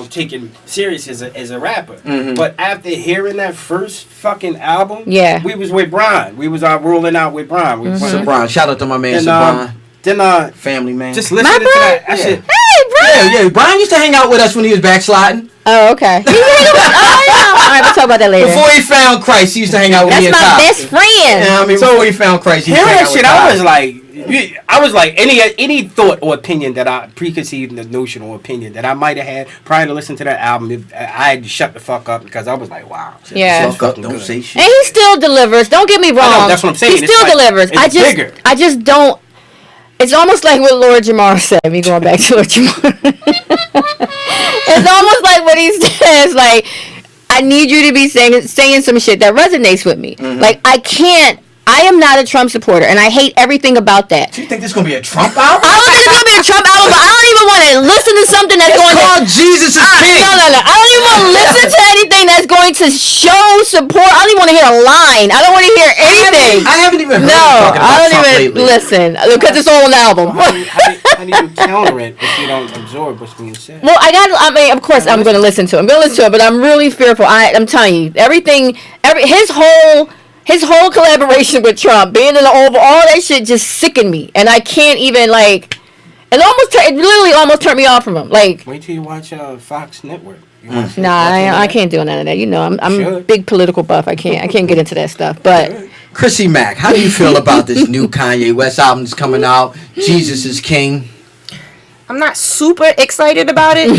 taken serious as a rapper. But after hearing that first fucking album, we was with Brian. We was rolling out with Brian. Brian, shout out to my man, Brian. Then family man. Just listening to that. Hey, Brian. Yeah. Brian used to hang out with us when he was backsliding. Oh, okay. All right, we'll talk about that later. Before he found Christ, he used to hang out with me and Ty. That's my best friend. Yeah, I mean, before he found Christ, he hearing hang that out shit, with I was like, any thought or opinion that I preconceived notion or opinion that I might have had prior to listening to that album, I had to shut the fuck up because I was like, wow. Yeah. Fuck up, don't say shit. And he still delivers. Don't get me wrong. I know, that's what I'm saying. He still delivers. I just don't. It's almost like what Lord Jamar said. Me going back to Lord Jamar. It's almost like what he says. Like, I need you to be saying some shit that resonates with me. Like, I am not a Trump supporter, and I hate everything about that. Do you think this is going to be a Trump album? I don't think it's going to be a Trump album, but I don't even want to listen to something that's going to... It's called Jesus is King. No. I don't even want to listen to anything that's going to show support. I don't even want to hear a line. I don't want to hear anything. I haven't even heard I don't even listen, because it's all on the album. How do you counter it if you don't absorb what's being said? Well, of course I'm going to listen to it. I'm going to listen to it, but I'm really fearful. I'm telling you, his whole collaboration with Trump, being in the Oval, all that shit just sickened me, and I can't even it literally almost turned me off from him. Like, wait till you watch Fox Network. I can't do none of that. I'm a big political buff. I can't get into that stuff. But Chrissy Mac, how do you feel about this new Kanye West album that's coming out? Jesus is King. I'm not super excited about it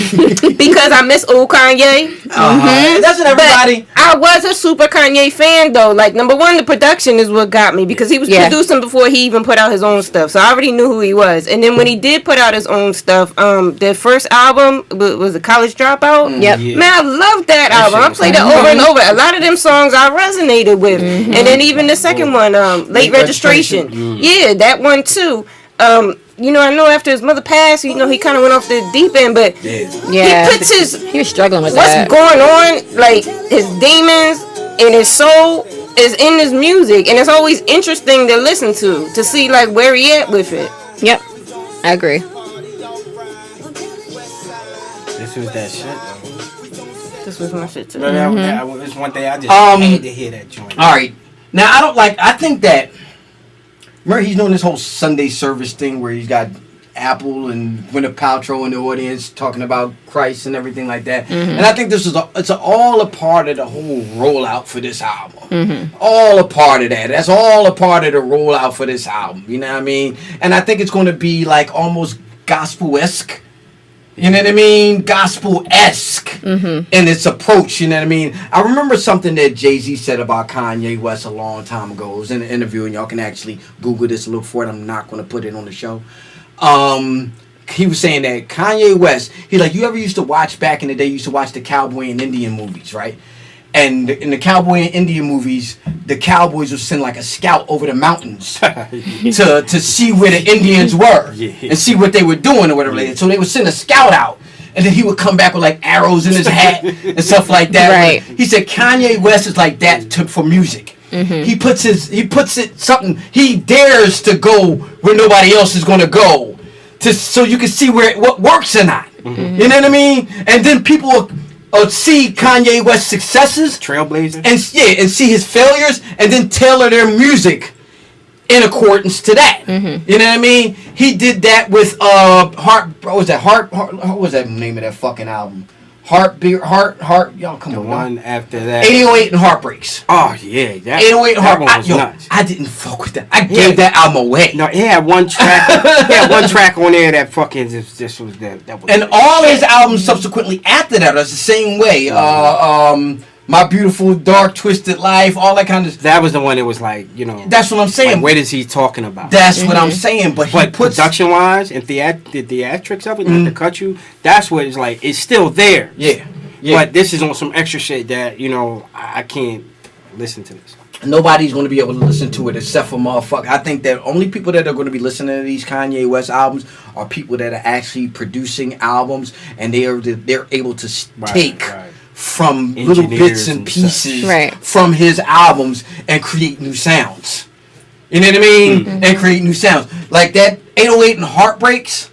because I miss old Kanye. That's what everybody. But I was a super Kanye fan though. Like number one, the production is what got me because he was producing before he even put out his own stuff. So I already knew who he was. And then when he did put out his own stuff, their first album was a College Dropout. Yep. Man, I loved that album. I played it over and over. A lot of them songs I resonated with. And then even the second one, Late Registration. Yeah, that one too. You know, I know after his mother passed, you know, he kind of went off the deep end, but he puts he was struggling with what's going on, like his demons and his soul is in his music, and it's always interesting to listen to see like where he at with it. Yep, I agree. This was that shit, though. This was my shit too. That was one thing I just had to hear that joint. All right, now I think that. Remember, he's doing this whole Sunday service thing where he's got Apple and Gwyneth Paltrow in the audience talking about Christ and everything like that. And I think this is all a part of the whole rollout for this album. All a part of that. That's all a part of the rollout for this album. You know what I mean? And I think it's going to be like almost gospel-esque. You know what I mean? Gospel-esque in its approach, you know what I mean? I remember something that Jay-Z said about Kanye West a long time ago. It was in an interview, and y'all can actually Google this and look for it. I'm not going to put it on the show. He was saying that Kanye West, he's like, you ever used to watch, back in the day, you used to watch the cowboy and Indian movies, right? And in the cowboy and Indian movies, the cowboys would send like a scout over the mountains to see where the Indians were and see what they were doing or whatever. So they would send a scout out, and then he would come back with like arrows in his hat and stuff like that. Right. He said Kanye West is like that for music. He puts it something. He dares to go where nobody else is going to go, so you can see what works or not. You know what I mean? And then people will see Kanye West's successes, Trailblazer, and see his failures, and then tailor their music in accordance to that. You know what I mean? He did that with what was that name of that fucking album? Heart, y'all come on. The one after that. 808 and Heartbreaks. Oh yeah, 808 and Heartbreaks. Nuts. I didn't fuck with that. I gave that album away. No, he had one track. One track on there that fucking just was that. That was. And all his albums subsequently after that was the same way. My Beautiful Dark Twisted Life, all that kind of. That was the one that was like, you know. That's what I'm saying. Like, what is he talking about? That's what I'm saying. But he puts production wise and the theatrics of it, not to cut you. That's what it's like. It's still there. Yeah. But this is on some extra shit that I can't listen to this. Nobody's going to be able to listen to it except for motherfucker. I think that only people that are going to be listening to these Kanye West albums are people that are actually producing albums, and they're able to take from little bits and pieces from his albums and create new sounds. You know what I mean? And create new sounds. Like that 808 and Heartbreaks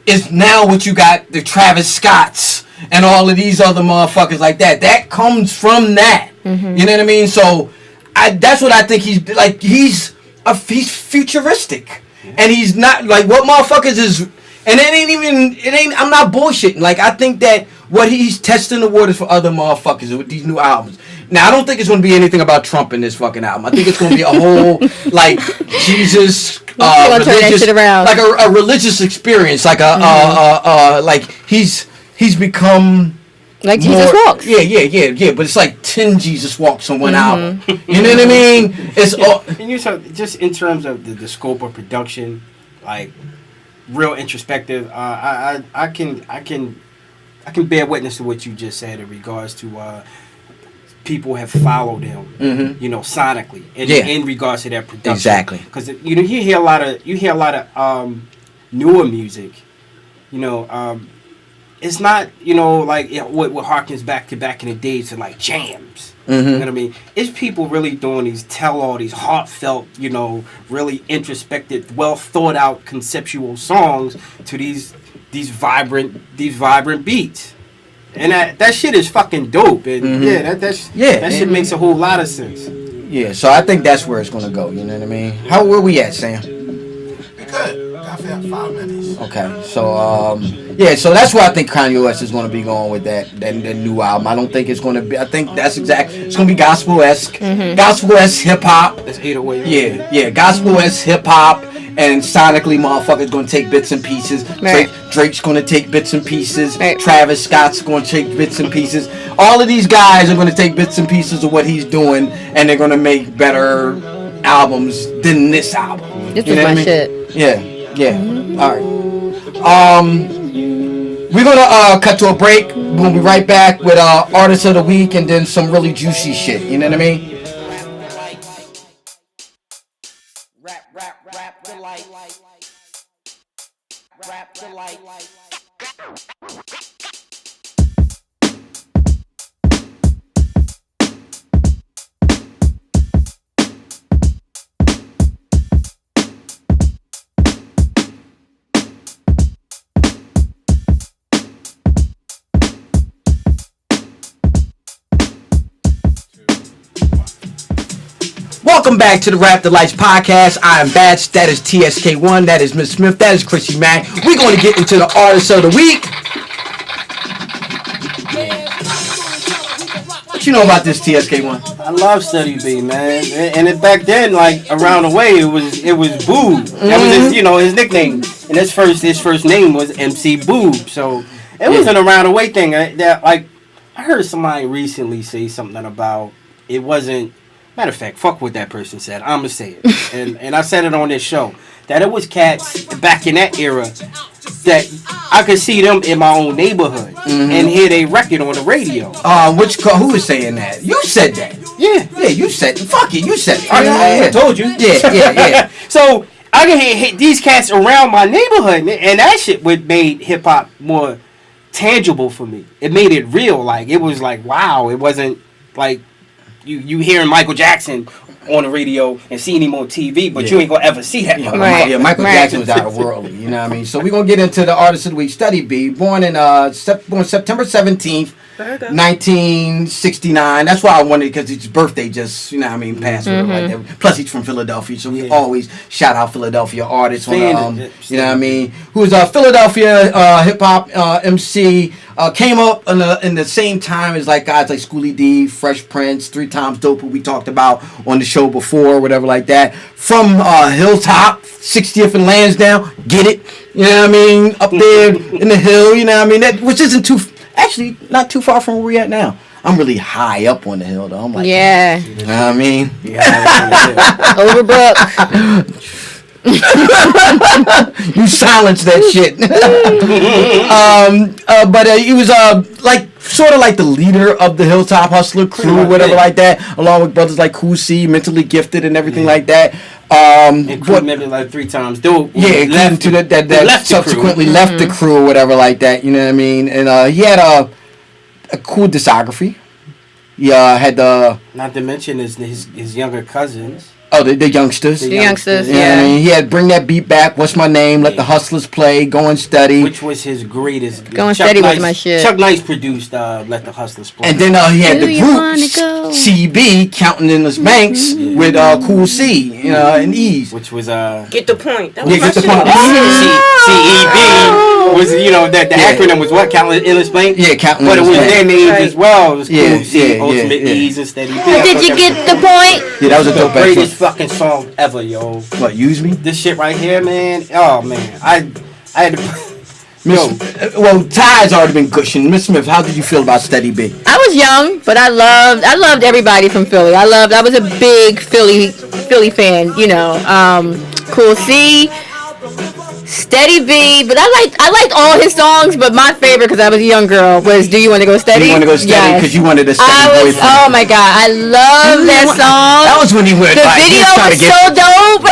is now what you got, the Travis Scotts and all of these other motherfuckers like that. That comes from that. You know what I mean? So that's what I think he's like. He's futuristic, and he's not like what motherfuckers is. And it ain't. I'm not bullshitting. Like I think that what he's testing the waters for other motherfuckers with these new albums. Now I don't think it's going to be anything about Trump in this fucking album. I think it's going to be a whole like Jesus, religious, like a religious experience, like like he's become. Like Jesus Walks. Yeah. But it's like 10 Jesus Walks on one album. You know what I mean? It's all. And you just in terms of the scope of production, like real introspective. I can bear witness to what you just said in regards to people have followed him, sonically, in regards to their production. Exactly. Because you hear a lot of newer music, it's not, like what harkens back in the days to like jams. You know what I mean? It's people really doing these tell-all, these heartfelt, really introspective, well thought out conceptual songs to these vibrant beats. And that shit is fucking dope. And that shit makes a whole lot of sense. Yeah, so I think that's where it's gonna go, you know what I mean? Where we at, Sam? We good. Got 5 minutes. Okay, so so that's where I think Kanye West is going to be going with that new album. I don't think it's going to be. I think that's it's going to be gospel-esque, gospel-esque hip hop. That's 808. Yeah, gospel-esque hip hop, and sonically, motherfuckers going to take bits and pieces, Drake's gonna take bits and pieces. Right. Travis Scott's gonna take bits and pieces. All of these guys are gonna take bits and pieces of what he's doing, and they're gonna make better albums than this album. This You is know my what I mean? shit. Yeah. All right. We're gonna cut to a break. We'll be right back with Artist of the Week and then some really juicy shit. You know what I mean? Rap Delites. Rap Delites. Welcome back to the Rap Delights podcast. I am Batts. That is T-Ske1. That is Miss Smith. That is Chrissy Mac. We're going to get into the Artist of the Week. What you know about this T-Ske1? I love Steady B, man. And back then, like around the way, it was Boob. That was his, his nickname. And his first name was MC Boob. So it was an around the way thing. I heard somebody recently say something about it wasn't. Matter of fact, fuck what that person said. I'ma say it, and I said it on this show that it was cats back in that era that I could see them in my own neighborhood and hear they record on the radio. Who was saying that? You said that. Yeah, you said it. Fuck it, you said it. I told you. Yeah. So I can hear these cats around my neighborhood, and that shit would made hip hop more tangible for me. It made it real. Like it was like wow. It wasn't like. You hearing Michael Jackson on the radio and seeing him on TV, but you ain't gonna ever see that. Yeah, Michael Jackson was out of worldly, you know what I mean? So we're gonna get into the Artist of the Week. Steady B, born September 17th, 1969. That's why I wanted, because his birthday just, passed. Like that. Plus he's from Philadelphia, so we always shout out Philadelphia artists on you know what I mean? Who's a Philadelphia hip hop MC. Came up in the same time as like guys like Schoolie D, Fresh Prince, 3 Times Dope, who we talked about on the show before, whatever like that. From Hilltop, 60th and Lansdowne, get it? You know what I mean? Up there in the hill, you know what I mean? That, which isn't actually not too far from where we're at now. I'm really high up on the hill though. I'm like, yeah. You know what I mean? Overbrook. You silenced that shit. But he was like sort of like the leader of the Hilltop Hustler crew, whatever like that, along with brothers like Cool C, mentally gifted and everything like that. Maybe like 3 Times Dope. Yeah, left to that subsequently left the crew or whatever like that. You know what I mean? And he had a cool discography. He had not to mention his younger cousins. Oh, the youngsters. The youngsters, You know what I mean? He had Bring That Beat Back, What's My Name, Let the Hustlers Play, Going Steady. Which was his greatest. Going Steady was my shit. Chuck Nice produced Let the Hustlers Play. And then he had the group CB, Counting Endless Banks, with Cool C, and Ease. Which was Get the point. That was Get the point. CEB was the acronym was what? Counting Endless Banks? Yeah, Counting But it Endless was Banks. their names as well. It was Yeah, Cool C, Ultimate yeah. Ease, and Steady B. Did you get the point? Yeah, that was a dope greatest fucking song ever, yo. What, Use Me? This shit right here, man. Oh man, I had to. Well, Ty's already been gushing. Miss Smith, how did you feel about Steady B? I was young, but I loved everybody from Philly. I was a big Philly fan, Cool C, Steady B, but I liked all his songs, but my favorite, because I was a young girl, was Do You Want to Go Steady? Do You Want to Go Steady? Because you wanted a steady boyfriend. Oh my god, I love that song. That was when he went. The video was so dope.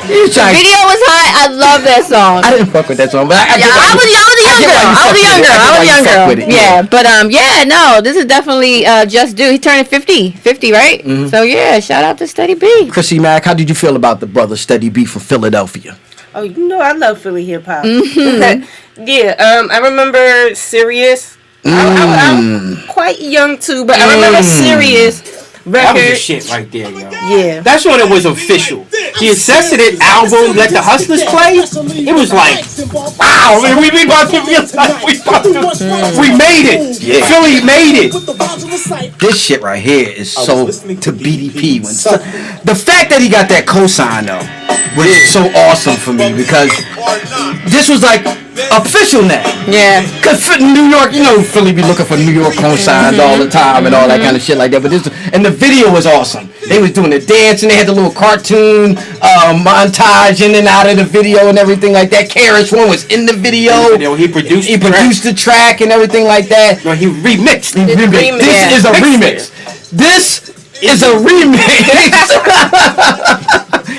The video was high. I love that song. I didn't fuck with that song, but I was a young girl. Yeah, but no, this is definitely Just Do. He's turning 50, right? Mm-hmm. So yeah, shout out to Steady B. Chrissy Mac, how did you feel about the brother Steady B from Philadelphia? Oh, I love Philly hip hop. Yeah, I remember Sirius. I'm quite young too, but I remember Sirius record. That was the shit right there, yo. Yeah. That's when it was official. The Assassinate album, Let the Hustlers Play, it was like, wow, man, we made it. Yeah. Philly made it. This shit right here is so to BDP. The fact that he got that cosign though was so awesome for me, because this was like official now. Yeah. Cause New York, you know, Philly be looking for New York cosigns all the time and all that kind of shit like that. But and the video was awesome. They was doing the dance and they had the little cartoon montage in and out of the video and everything like that. KRS-One was in the video. He produced the track and everything like that. No, he remixed. This is a remix. This is a remix.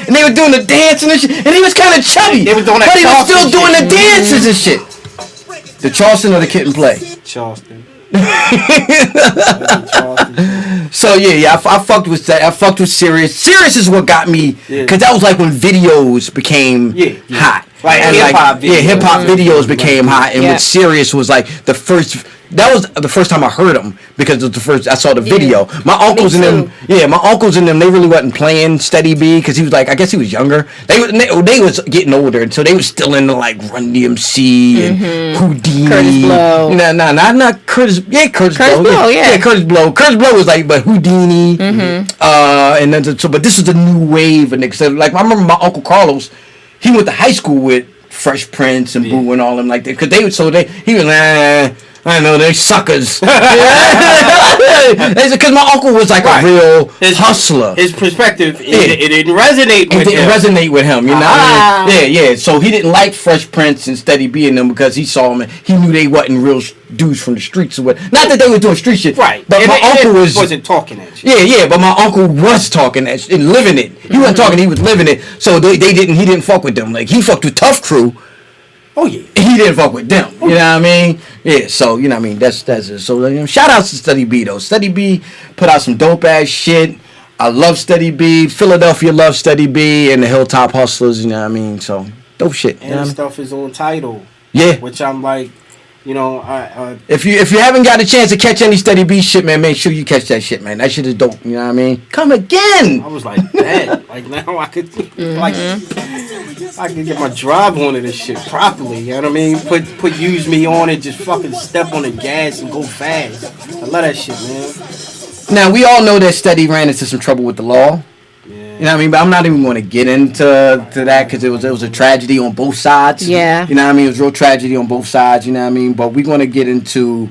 And they were doing the dancing and shit. And he was kind of chubby. They were doing that. But he was still doing the dances and shit. The Charleston or the Kid and Play? Charleston. So yeah, I fucked with that. I fucked with Sirius. Sirius is what got me, because that was like when videos became hot. Like hip hop videos. Yeah, hip hop videos became hot, and with Sirius was like the first. That was the first time I heard him because it was the first I saw the video. My uncles and them, my uncles and them, they really wasn't playing Steady B because he was like, I guess he was younger. They was getting older, and so they was still into like Run DMC and Houdini. Curtis Blow. Not Curtis. Yeah, Curtis Blow. Yeah, Curtis Blow. Curtis Blow was like, but Houdini. And then but this was the new wave of niggas. So, like I remember my Uncle Carlos, he went to high school with Fresh Prince and Boo and all them like that. Cause he was I know they're suckers. Because my uncle was like a real hustler. His perspective, it didn't resonate with him. It didn't resonate with him, you know. What I mean? Yeah. So he didn't like Fresh Prince and Steady B and them because he saw them and he knew they wasn't real dudes from the streets or what. Not that they were doing street shit, right? But my uncle wasn't talking that shit. Yeah. But my uncle was talking that shit and living it. He wasn't talking; he was living it. So they didn't. He didn't fuck with them. Like he fucked with Tough Crew. Oh yeah, he didn't fuck with them. You know what I mean? Yeah. So you know what I mean. That's it. So shout out to Steady B though. Steady B put out some dope ass shit. I love Steady B. Philadelphia loves Steady B and the Hilltop Hustlers. You know what I mean? So dope shit. And the stuff is on Tidal. Yeah. Which I'm like, you know, if you haven't got a chance to catch any Steady B shit, man, make sure you catch that shit, man. That shit is dope. You know what I mean? Come again. I was like, man, like now I could I can get my drive on it and shit properly. You know what I mean? Put use me on it, just fucking step on the gas and go fast. I love that shit, man. Now we all know that Steady ran into some trouble with the law. You know what I mean? But I'm not even going to get into that because it was a tragedy on both sides. Yeah. You know what I mean? It was a real tragedy on both sides. You know what I mean? But we're going to get into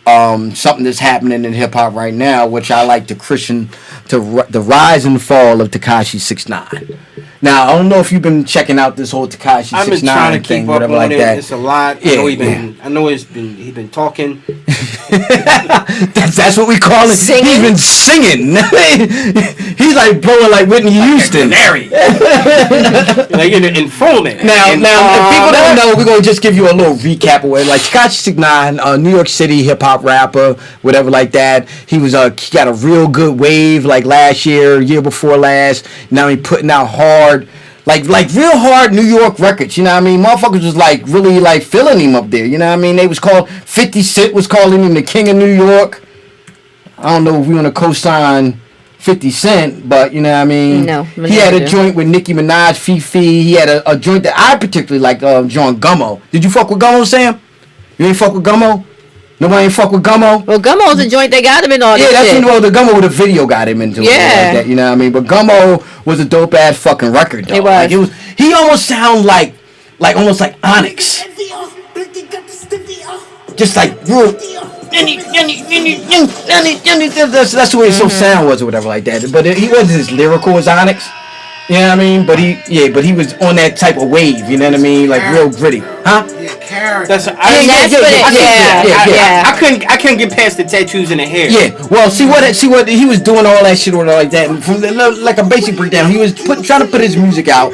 something that's happening in hip hop right now, which I like to christen to the rise and fall of Tekashi 6ix9ine. Now I don't know if you've been checking out this whole Tekashi 6ix9ine thing, whatever like that. It's a lot. Yeah, I know he's been talking. that's what we call it. Singing? He's been singing. He's like blowing like Whitney Houston. Like informant. Now, if people don't know, we're gonna just give you a little recap of it. Like Tekashi 6ix9ine, New York City hip hop rapper, whatever like that. He got a real good wave like last year before last. Now he putting out hard. Like real hard New York records, you know what I mean? Motherfuckers was like really like feeling him up there, you know what I mean? They was called 50 Cent was calling him the King of New York. I don't know if we want to co-sign 50 Cent, but you know what I mean? No. He had a joint with Nicki Minaj, Fifi. He had a joint that I particularly like, John Gummo. Did you fuck with Gummo, Sam? You ain't fuck with Gummo? Nobody ain't fuck with Gummo? Well, Gummo's a joint they got him in all this shit. The Gummo with the video got him into it. Like that, you know what I mean? But Gummo was a dope ass fucking record, though. It was. He almost sound like almost like Onyx. Just like real. That's the way his whole sound was or whatever like that. But he wasn't as lyrical as Onyx. You know what I mean? But he was on that type of wave. You know what I mean? Like real gritty, huh? I couldn't get past the tattoos in the hair. Yeah. Well, see what he was doing all that shit or like that. And from like a basic breakdown, he was trying to put his music out,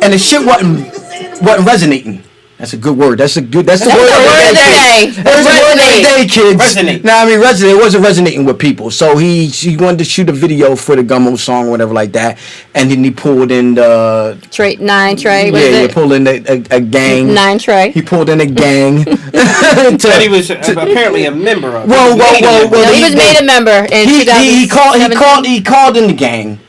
and the shit wasn't resonating. That's a good word. That's the word of the day. That's the word of the day, kids. Resonate. Now, I mean, resonate. It wasn't resonating with people. So he wanted to shoot a video for the Gummo song or whatever like that. And then he pulled in the... Nine Trey. He pulled in a gang. 9 Trey. He pulled in a gang. But he was apparently a member of it. Well, he was made a member in 2017. He called in the gang.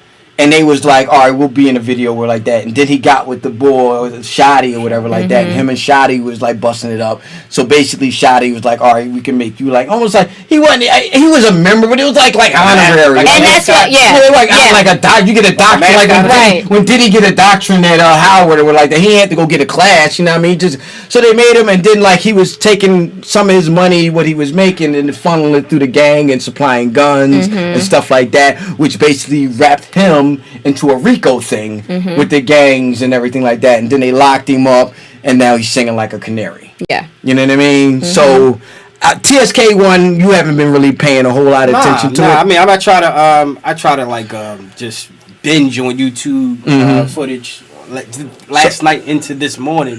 And they was like, all right, we'll be in a video or like that. And then he got with the boy, Shotty or whatever like that. And him and Shotty was like busting it up. So basically Shotty was like, all right, we can make you like, almost like, he was a member, but it was like honorary. And that's what, like a doc, you get a doctrine, like when Diddy get a doctrine at Howard or like that, he had to go get a class, you know what I mean? So they made him, and then like he was taking some of his money, what he was making, and funneling it through the gang and supplying guns and stuff like that, which basically wrapped him into a RICO thing with the gangs and everything like that, and then they locked him up, and now he's singing like a canary. Yeah, you know what I mean. So T.S.K. one, you haven't been really paying a whole lot of attention to it. I mean, I try to like just binge on YouTube footage last night into this morning.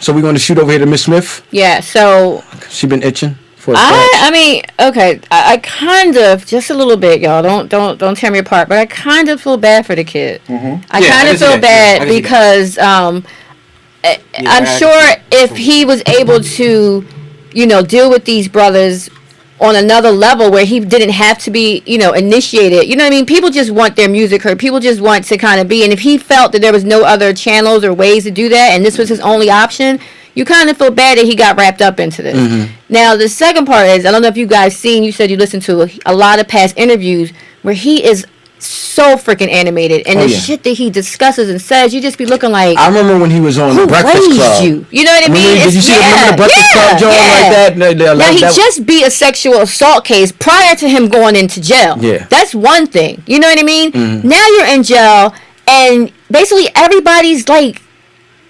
So we're going to shoot over here to Miss Smith. Yeah. So she been itching. I mean, okay, I kind of, just a little bit, y'all. Don't tear me apart, but I kind of feel bad for the kid. I kind of feel bad because I'm sure if he was able to, deal with these brothers on another level where he didn't have to be, initiated. You know what I mean? People just want their music heard. People just want to kind of be. And if he felt that there was no other channels or ways to do that, and this was his only option, you kind of feel bad that he got wrapped up into this. Now, the second part is, I don't know if you guys seen, you said you listened to a lot of past interviews where he is so freaking animated, and the shit that he discusses and says, you just be looking like, I remember when he was on the Breakfast Club. You know what I mean? Did you see the Breakfast Club joint like that? Now, he just beat a sexual assault case prior to him going into jail. Yeah. That's one thing. You know what I mean? Now you're in jail, and basically everybody's like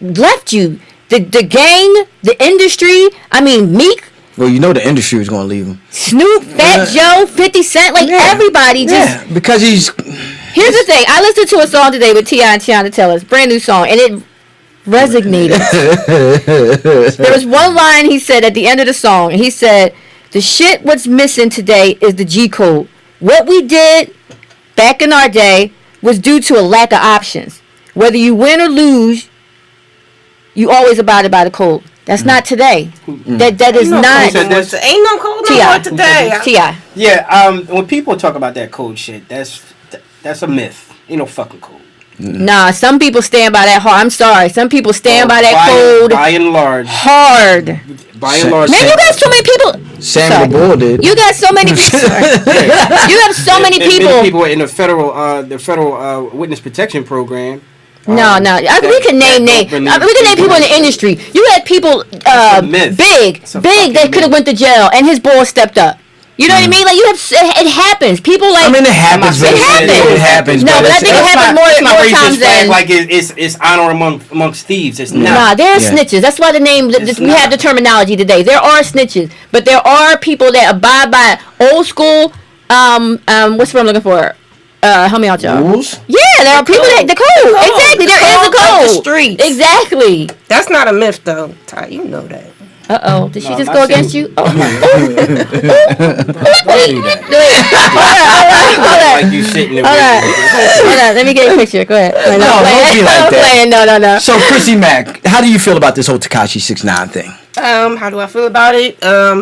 left you. The gang, the industry, I mean, Meek. Well, the industry was going to leave him. Snoop, Fat Joe, 50 Cent, everybody just... Yeah, because he's... Here's the thing. I listened to a song today with T.I. and Tiana Taylor's brand new song, and it resonated. There was one line he said at the end of the song, and he said, the shit what's missing today is the G code. What we did back in our day was due to a lack of options. Whether you win or lose, you always abided by the code. That's not today. That is not. Ain't no code no more today. T.I. Yeah. When people talk about that code shit, that's a myth. Ain't no fucking code. Nah, some people stand by that hard. I'm sorry. Some people stand by that code. By and large. Hard. By and large. Man, you got so many people. Samuel Bull did. You got so many people. You have so many people. Many people in the federal witness protection program. No. We can name names. We can name people in the industry. You had people big that could have went to jail, and his boy stepped up. You know what I mean? Like it happens. People like. I mean, it happens. It happens. No, but I think it happens more times than. Like it's honor amongst thieves. It's not. Nah, there are snitches. That's why the name. We have the terminology today. There are snitches, but there are people that abide by old school. What's what I'm looking for? Help me out, y'all. Rules? Yeah, there are people that the code. Exactly, there is a code. The streets. Exactly. That's not a myth, though. Ty, you know that. Did she just go against you? Oh. Hold on. Let me get a picture. Go ahead. No, don't be like that. No. So, Chrissy Mac, how do you feel about this whole Tekashi 6ix9ine thing? How do I feel about it?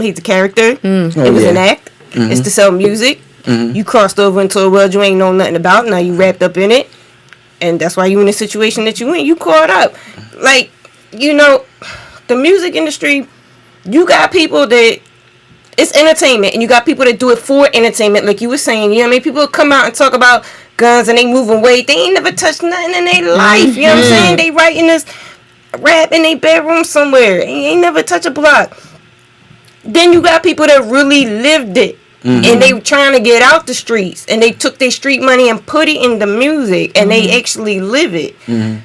He's a character. It was an act. It's to sell music. You crossed over into a world you ain't know nothing about. Now you wrapped up in it. And that's why you in the situation that you in. You caught up. Like, the music industry, you got people that it's entertainment, and you got people that do it for entertainment, like you were saying. You know what I mean? People come out and talk about guns and they moving weight. They ain't never touched nothing in their life. You know what I'm saying? They writing this rap in their bedroom somewhere. They ain't never touch a block. Then you got people that really lived it. And they trying to get out the streets, and they took their street money and put it in the music, and they actually live it.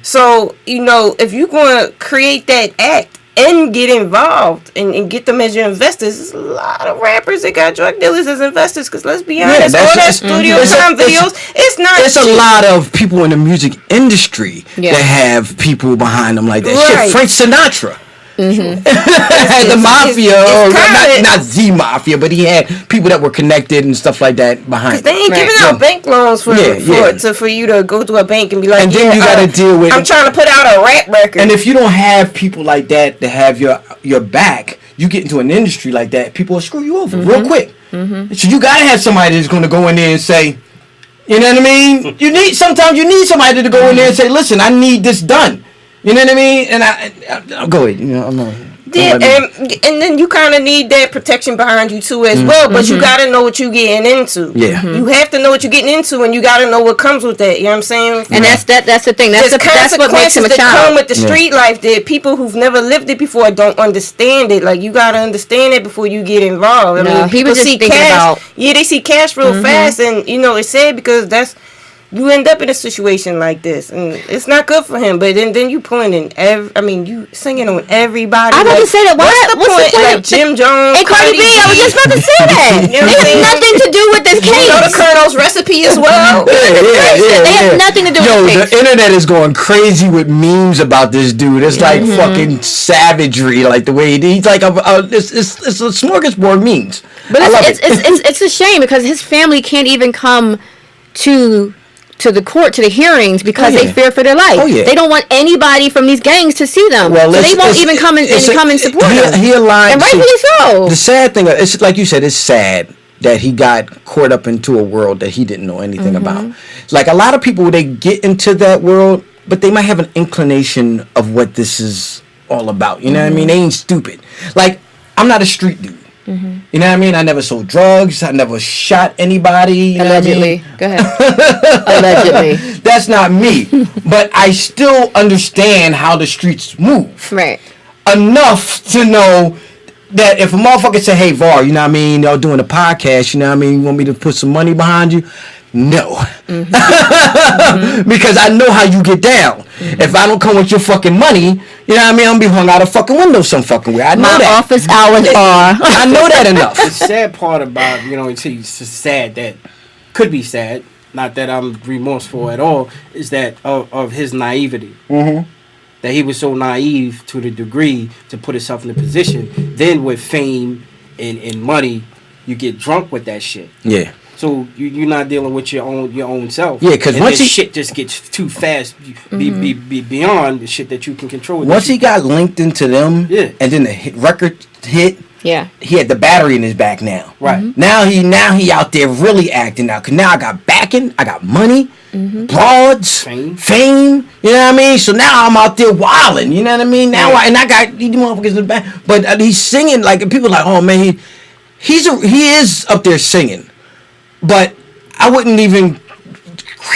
So, if you're going to create that act and get involved and get them as your investors, there's a lot of rappers that got drug dealers as investors, because let's be honest, all that studio time videos, it's not There's a lot of people in the music industry that have people behind them like that. Shit, Frank Sinatra. Had the mafia, not the mafia, but he had people that were connected and stuff like that behind. They ain't giving out bank loans for you to go to a bank and be like, and then you got to deal with. I'm trying to put out a rap record. And if you don't have people like that to have your back, you get into an industry like that, people will screw you over real quick. So you got to have somebody that's going to go in there and say, You know what I mean? Sometimes you need somebody to go in there and say, listen, I need this done. You know what I mean? And I'll go ahead. You know, I'm not. Yeah, and then you kind of need that protection behind you too as well. But you got to know what you're getting into. Yeah, you have to know what you're getting into, and you got to know what comes with that. You know what I'm saying? And that's the thing. That's what makes him a that child. come with the street life that people who've never lived it before don't understand it. Like you got to understand it before you get involved. I mean, he was just thinking cash. about. Yeah, they see cash real fast, and it's sad because you end up in a situation like this, and it's not good for him. But then you pulling in you singing on everybody. I was about to say that. What's the point? Like Jim Jones and Cardi B. I was just about to say that. It has nothing to do with this case. You know the Colonel's recipe as well. They have nothing to do with this. The internet is going crazy with memes about this dude. It's like fucking savagery, like the way he's like it's a smorgasbord memes. But it's a shame because his family can't even come to the court, to the hearings, because they fear for their life. They don't want anybody from these gangs to see them. Well, so they won't even come and support him. He aligned, and rightfully so. The sad thing, it's like you said, it's sad that he got caught up into a world that he didn't know anything about. Like a lot of people, they get into that world, but they might have an inclination of what this is all about. You know what I mean? They ain't stupid. Like, I'm not a street dude. You know what I mean? I never sold drugs. I never shot anybody. You Allegedly. Know what I mean? Go ahead. Allegedly. That's not me. But I still understand how the streets move. Right. Enough to know that if a motherfucker say, hey, Var, you know what I mean? Y'all doing a podcast, you know what I mean? You want me to put some money behind you? No. Because I know how you get down. If I don't come with your fucking money, you know what I mean? I'm gonna be hung out a fucking window some fucking way. I know My that. office hours are. I know that enough. The sad part about, it's sad that could be sad, not that I'm remorseful at all, is that of his naivety. That he was so naive to the degree to put himself in a position. Then with fame and money, you get drunk with that shit. Yeah. So you're not dealing with your own self. Yeah, because once shit just gets too fast, be beyond the shit that you can control. Once he got linked into them, and then the record hit. Yeah. He had the battery in his back now. Right. Now he out there really acting out. Cause now I got backing, I got money, broads, fame. You know what I mean? So now I'm out there wilding. You know what I mean? Now I got these motherfuckers in the back. But he's singing like people are like, oh man, he is up there singing. But I wouldn't even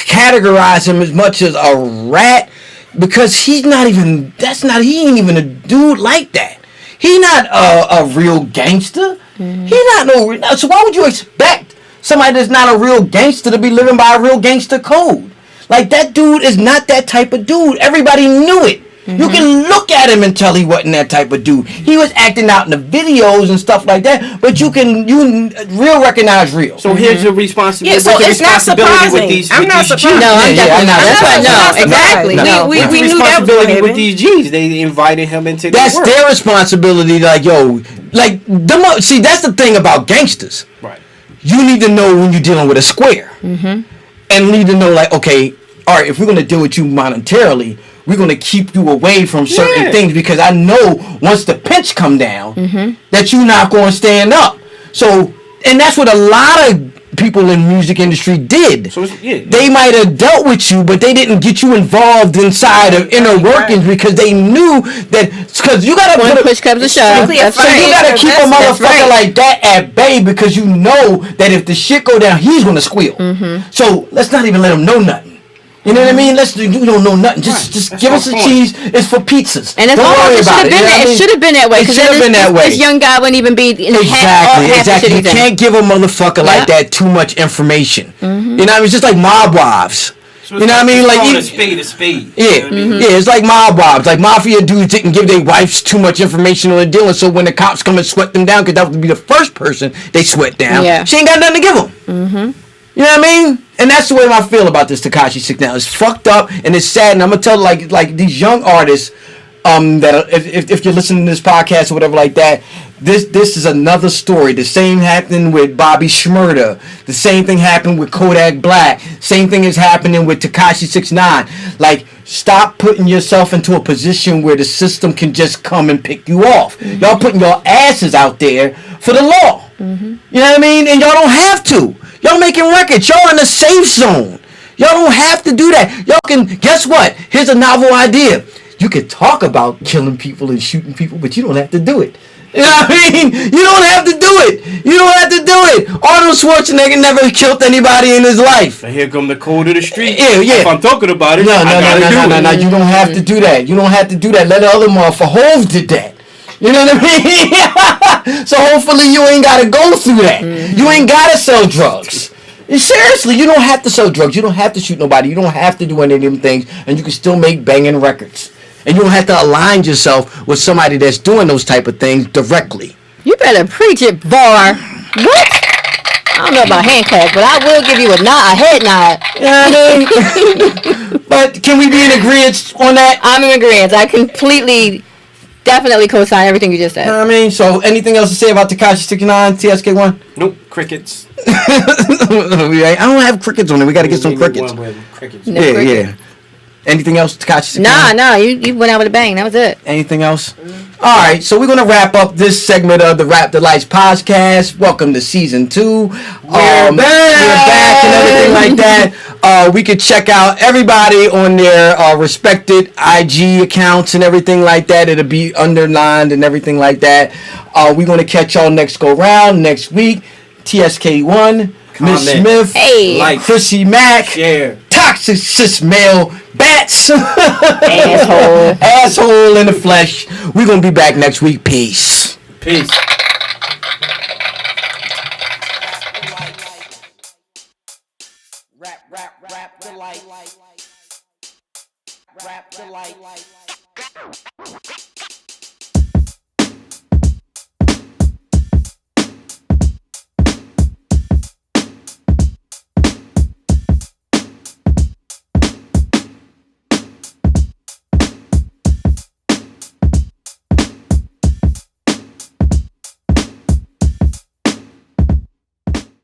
categorize him as much as a rat because he ain't even a dude like that. He not a real gangster. He not so why would you expect somebody that's not a real gangster to be living by a real gangster code? Like that dude is not that type of dude. Everybody knew it. You can look at him and tell he wasn't that type of dude. He was acting out in the videos and stuff like that, but you real recognize real. So here's your responsibility. Yeah, so it's not surprising. I'm not surprised. No, I'm definitely not. That's why. No, exactly. No, we knew responsibility that with these G's. They invited him into. That's their responsibility. Like see, that's the thing about gangsters. Right. You need to know when you're dealing with a square, and need to know like, okay, all right, if we're gonna deal with you monetarily, we're going to keep you away from certain things because I know once the pinch come down that you're not going to stand up. So, and that's what a lot of people in music industry did. So they might have dealt with you, but they didn't get you involved inside of inner workings because they knew that because you got to push comes to shove. So you got to keep a motherfucker like that at bay because you know that if the shit go down, he's going to squeal. So let's not even let him know nothing. You know what I mean? You don't know nothing. Just give us the cheese. It's for pizzas. And it's almost it should have been that way. It should have been that way. This young guy wouldn't even be exactly. You can't give a motherfucker like that too much information. You know what I mean? It's just like mob wives. So you know what I mean? Like a spade. Yeah, you know what I mean? Yeah. It's like mob wives. Like mafia dudes didn't give their wives too much information on the deal, and so when the cops come and sweat them down, because that would be the first person they sweat down. Yeah. She ain't got nothing to give them. You know what I mean? And that's the way I feel about this Tekashi 6 now. It's fucked up and it's sad. And I'm gonna tell like these young artists that if you're listening to this podcast or whatever like that, this is another story. The same happened with Bobby Shmurda. The same thing happened with Kodak Black. Same thing is happening with Tekashi 6ix9ine. Like, stop putting yourself into a position where the system can just come and pick you off. Y'all putting your asses out there for the law. You know what I mean? And y'all don't have to. Y'all making records. Y'all in a safe zone. Y'all don't have to do that. Y'all can, guess what? Here's a novel idea. You can talk about killing people and shooting people, but you don't have to do it. You know what I mean? You don't have to do it. You don't have to do it. Arnold Schwarzenegger never killed anybody in his life. And here come the code of the street. Yeah. If I'm talking about it, No. You don't have to do that. You don't have to do that. Let the other motherfucker Hove did that. You know what I mean? So hopefully you ain't got to go through that. You ain't got to sell drugs. Seriously, you don't have to sell drugs. You don't have to shoot nobody. You don't have to do any of them things. And you can still make banging records. And you don't have to align yourself with somebody that's doing those type of things directly. You better preach it, Bar. What? I don't know about handclaps, but I will give you a head nod. You know what I mean? But can we be in agreement on that? I'm in agreement. I completely, definitely co-sign everything you just said. You know what I mean? So anything else to say about Tekashi 69, T-Ske 1? Nope, crickets. I don't have crickets on it. We got to get some crickets. No Yeah, cricket. yeah. Anything else, Tekashi 69? Nah, you went out with a bang. That was it. Anything else? All right, so we're going to wrap up this segment of the Rap Delites podcast. Welcome to season 2. We're back and everything like that. We could check out everybody on their respected IG accounts and everything like that. It'll be underlined and everything like that. We're going to catch y'all next go round, next week. TSK1, Miss Smith, Hey. Chrissy Mac, Toxic Cis Male, Batts, asshole in the flesh. We're gonna be back next week. Peace. Rap the light.